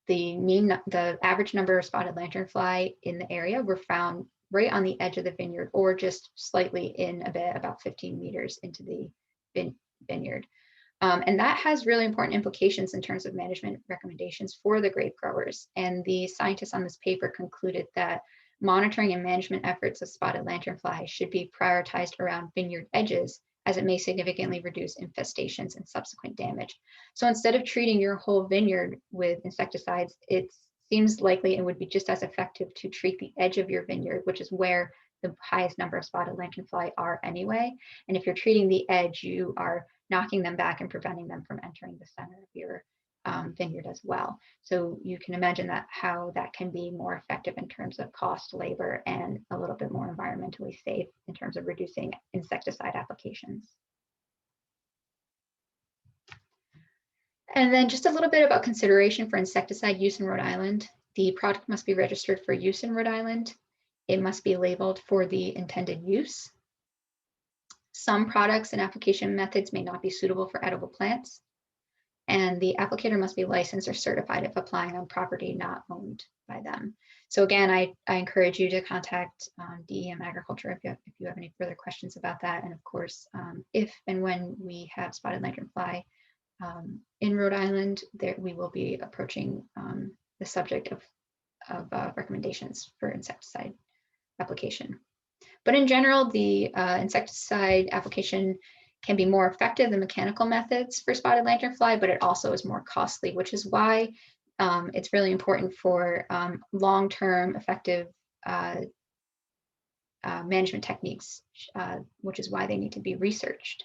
the average number of spotted lanternfly in the area were found right on the edge of the vineyard, or just slightly in a bit, about 15 meters into the vineyard. And that has really important implications in terms of management recommendations for the grape growers. And the scientists on this paper concluded that monitoring and management efforts of spotted lanternfly should be prioritized around vineyard edges, as it may significantly reduce infestations and subsequent damage. So instead of treating your whole vineyard with insecticides, it seems likely it would be just as effective to treat the edge of your vineyard, which is where the highest number of spotted lanternfly are anyway. And if you're treating the edge, you are knocking them back and preventing them from entering the center of your vineyard as well. So you can imagine how that can be more effective in terms of cost, labor, and a little bit more environmentally safe in terms of reducing insecticide applications. And then just a little bit about consideration for insecticide use in Rhode Island. The product must be registered for use in Rhode Island. It must be labeled for the intended use. Some products and application methods may not be suitable for edible plants. And the applicator must be licensed or certified if applying on property not owned by them. So again, I encourage you to contact DEM Agriculture if you have any further questions about that. And of course, if and when we have spotted lanternfly in Rhode Island, we will be approaching the subject of recommendations for insecticide application. But in general, the insecticide application can be more effective than mechanical methods for spotted lanternfly, but it also is more costly, which is why it's really important for long-term effective management techniques, which is why they need to be researched.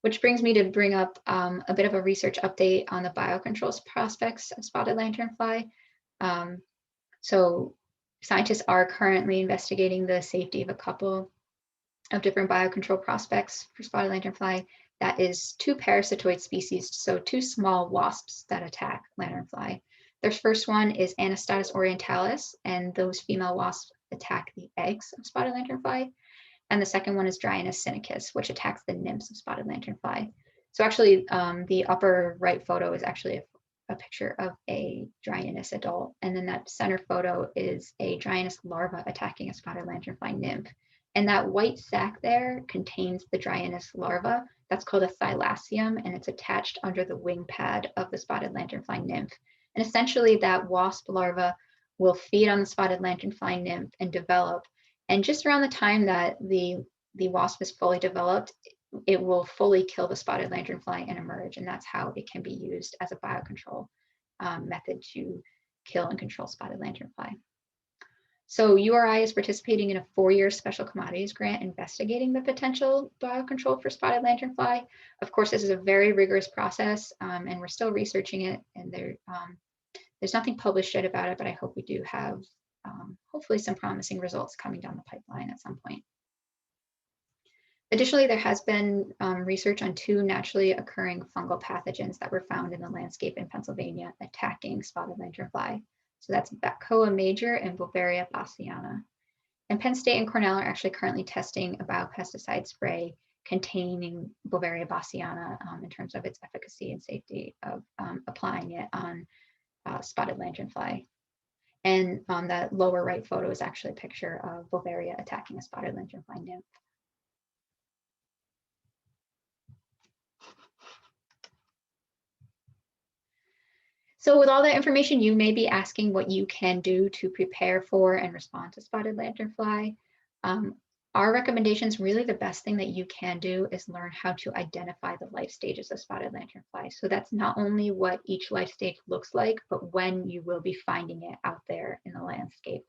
Which brings me to bring up a bit of a research update on the biocontrol prospects of spotted lanternfly. So scientists are currently investigating the safety of a couple of different biocontrol prospects for spotted lanternfly. That is 2 parasitoid species, so 2 small wasps that attack lanternfly. Their first one is Anastatis orientalis, and those female wasps attack the eggs of spotted lanternfly. And the second one is Dryanus sinicus, which attacks the nymphs of spotted lanternfly. So actually, the upper right photo is actually a picture of a Dryanus adult. And then that center photo is a Dryanus larva attacking a spotted lanternfly nymph. And that white sac there contains the Dryanus larva. That's called a thylacium, and it's attached under the wing pad of the spotted lanternfly nymph. And essentially that wasp larva will feed on the spotted lanternfly nymph and develop. And just around the time that the wasp is fully developed, it will fully kill the spotted lanternfly and emerge. And that's how it can be used as a biocontrol method to kill and control spotted lanternfly. So URI is participating in a 4-year special commodities grant investigating the potential biocontrol for spotted lanternfly. Of course, this is a very rigorous process, and we're still researching it, and there's nothing published yet about it, but I hope we do have hopefully some promising results coming down the pipeline at some point. Additionally, there has been research on 2 naturally occurring fungal pathogens that were found in the landscape in Pennsylvania attacking spotted lanternfly. So that's Baccoa major and Beauveria bassiana. And Penn State and Cornell are actually currently testing a biopesticide spray containing Beauveria bassiana in terms of its efficacy and safety of applying it on spotted lanternfly. And that lower right photo is actually a picture of Beauveria attacking a spotted lanternfly nymph. So with all that information, you may be asking what you can do to prepare for and respond to spotted lanternfly. Our recommendations, really the best thing that you can do is learn how to identify the life stages of spotted lanternfly. So that's not only what each life stage looks like, but when you will be finding it out there in the landscape.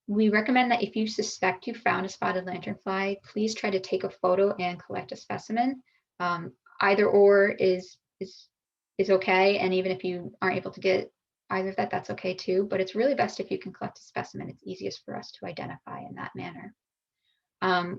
We recommend that if you suspect you found a spotted lanternfly, please try to take a photo and collect a specimen. Either or is okay, and even if you aren't able to get either of that, that's okay too, but it's really best if you can collect a specimen. It's easiest for us to identify in that manner.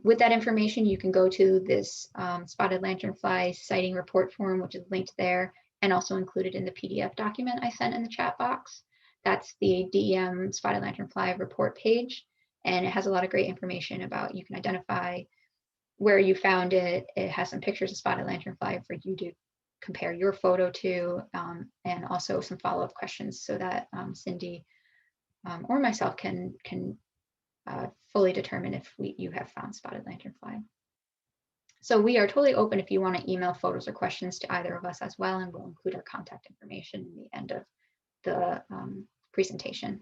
With that information, you can go to this spotted lanternfly sighting report form, which is linked there and also included in the PDF document I sent in the chat box. That's the DEM spotted lanternfly report page, and it has a lot of great information about, you can identify where you found it. It has some pictures of spotted lanternfly for you to compare your photo to, and also some follow-up questions so that Cindy or myself can fully determine if you have found spotted lanternfly. So we are totally open if you want to email photos or questions to either of us as well, and we'll include our contact information in the end of the presentation.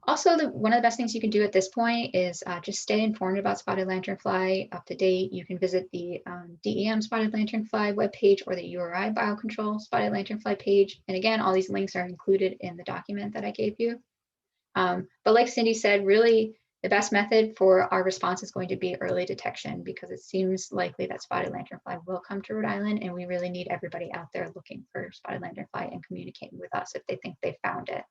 Also, one of the best things you can do at this point is just stay informed about spotted lanternfly, up to date. You can visit the DEM spotted lanternfly webpage or the URI Biocontrol spotted lanternfly page. And again, all these links are included in the document that I gave you. But like Cindy said, really the best method for our response is going to be early detection, because it seems likely that spotted lanternfly will come to Rhode Island, and we really need everybody out there looking for spotted lanternfly and communicating with us if they think they found it.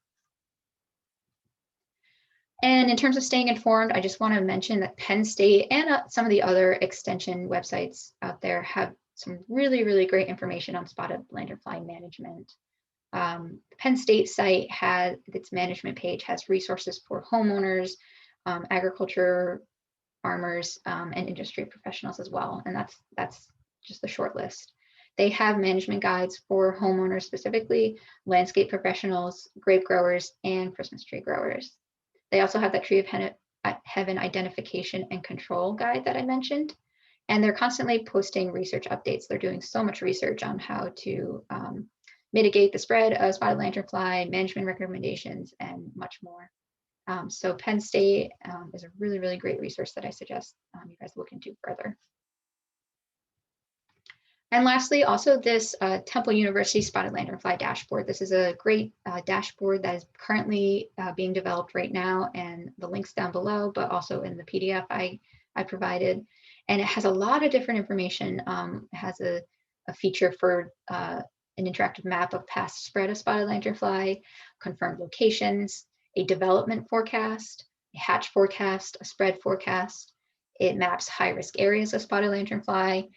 And in terms of staying informed, I just want to mention that Penn State and some of the other extension websites out there have some really, really great information on spotted lanternfly management. The Penn State site has, its management page has resources for homeowners, agriculture, farmers, and industry professionals as well. And that's just the short list. They have management guides for homeowners specifically, landscape professionals, grape growers, and Christmas tree growers. They also have that tree of heaven identification and control guide that I mentioned. And they're constantly posting research updates. They're doing so much research on how to mitigate the spread of spotted lanternfly, management recommendations, and much more. So Penn State is a really, really great resource that I suggest you guys look into further. And lastly, also this Temple University Spotted Lanternfly dashboard. This is a great dashboard that is currently being developed right now, and the link's down below, but also in the PDF I provided. And it has a lot of different information. It has a feature for an interactive map of past spread of spotted lanternfly, confirmed locations, a development forecast, a hatch forecast, a spread forecast. It maps high-risk areas of spotted lanternfly,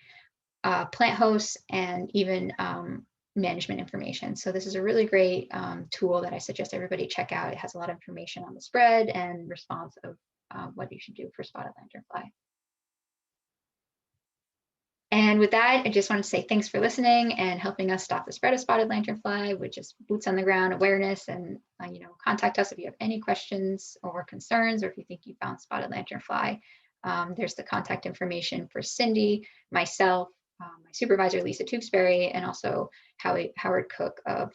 plant hosts, and even management information. So this is a really great tool that I suggest everybody check out. It has a lot of information on the spread and response of what you should do for spotted lanternfly. And with that, I just want to say thanks for listening and helping us stop the spread of spotted lanternfly, which is boots on the ground awareness. And contact us if you have any questions or concerns, or if you think you found spotted lanternfly. There's the contact information for Cindy, myself, my supervisor, Lisa Tewksbury, and also Howard Cook, of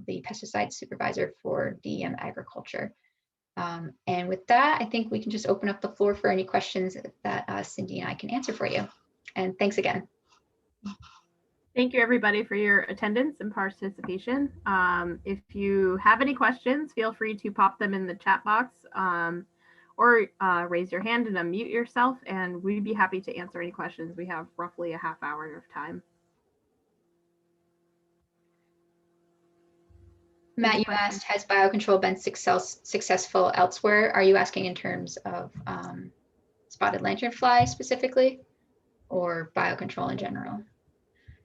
the pesticide supervisor for DEM Agriculture. And with that, I think we can just open up the floor for any questions that Cindy and I can answer for you. And thanks again. Thank you, everybody, for your attendance and participation. If you have any questions, feel free to pop them in the chat box, or raise your hand and unmute yourself, and we'd be happy to answer any questions. We have roughly a half hour of time. Matt, you asked, has Biocontrol been successful elsewhere? Are you asking in terms of spotted lanternfly specifically, or Biocontrol in general?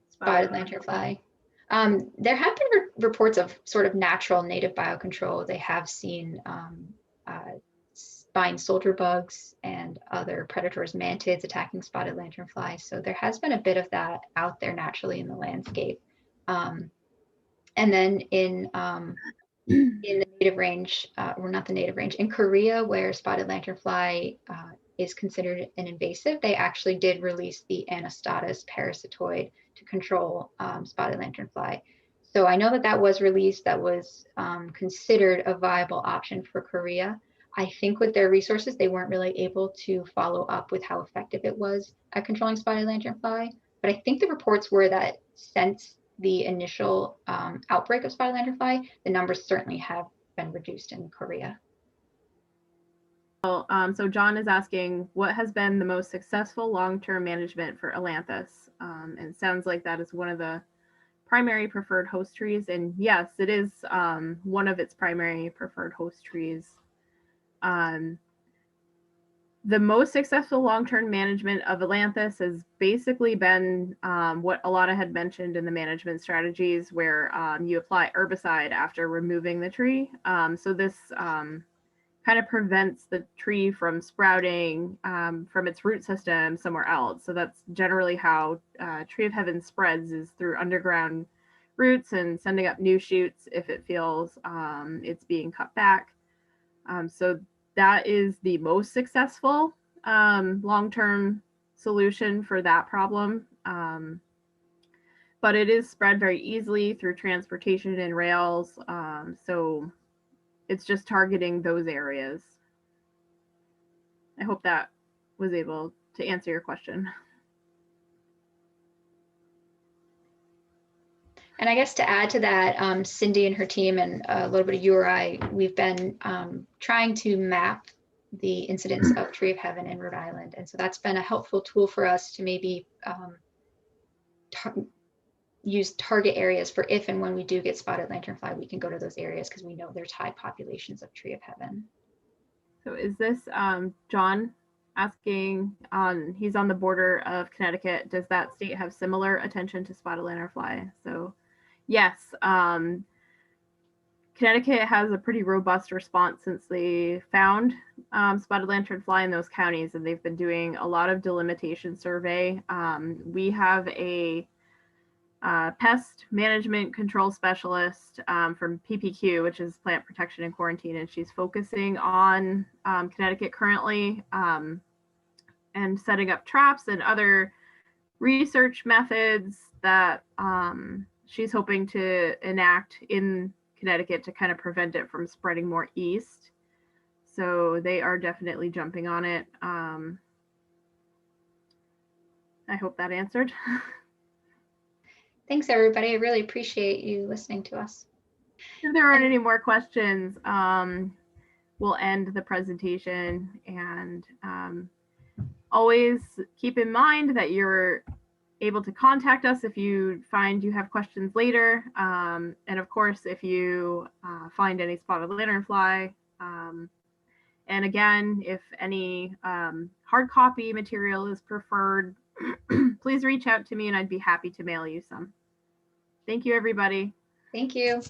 Spotted lanternfly. There have been reports of sort of natural native biocontrol. They have seen spine soldier bugs and other predators, mantids, attacking spotted lanternfly. So there has been a bit of that out there naturally in the landscape. And then in the native range, or not the native range, in Korea, where spotted lanternfly is considered an invasive, they actually did release the Anastatus parasitoid to control spotted lanternfly. So I know that was released, that was considered a viable option for Korea. I think with their resources, they weren't really able to follow up with how effective it was at controlling spotted lanternfly. But I think the reports were that since the initial outbreak of spotted lanternfly, the numbers certainly have been reduced in Korea. So John is asking, what has been the most successful long-term management for Ailanthus? And it sounds like that is one of the primary preferred host trees. And yes, it is one of its primary preferred host trees. The most successful long-term management of Ailanthus has basically been what Alana had mentioned in the management strategies, where you apply herbicide after removing the tree. So this kind of prevents the tree from sprouting from its root system somewhere else. So that's generally how Tree of Heaven spreads, is through underground roots and sending up new shoots if it feels it's being cut back. So that is the most successful long-term solution for that problem. But it is spread very easily through transportation and rails. So it's just targeting those areas. I hope that was able to answer your question. And I guess to add to that, Cindy and her team and a little bit of URI, we've been trying to map the incidence of Tree of Heaven in Rhode Island. And so that's been a helpful tool for us to maybe use target areas for if and when we do get spotted lanternfly, we can go to those areas because we know there's high populations of Tree of Heaven. So is this John asking, he's on the border of Connecticut, does that state have similar attention to spotted lanternfly? So yes, Connecticut has a pretty robust response since they found spotted lanternfly in those counties, and they've been doing a lot of delimitation survey. We have a pest management control specialist from PPQ, which is Plant Protection and Quarantine, and she's focusing on Connecticut currently, and setting up traps and other research methods that she's hoping to enact in Connecticut to kind of prevent it from spreading more east. So they are definitely jumping on it. I hope that answered. Thanks, everybody. I really appreciate you listening to us. If there aren't any more questions, we'll end the presentation, and always keep in mind that you're able to contact us if you find you have questions later. And of course, if you find any spotted lanternfly. And again, if any hard copy material is preferred, please reach out to me and I'd be happy to mail you some. Thank you, everybody. Thank you.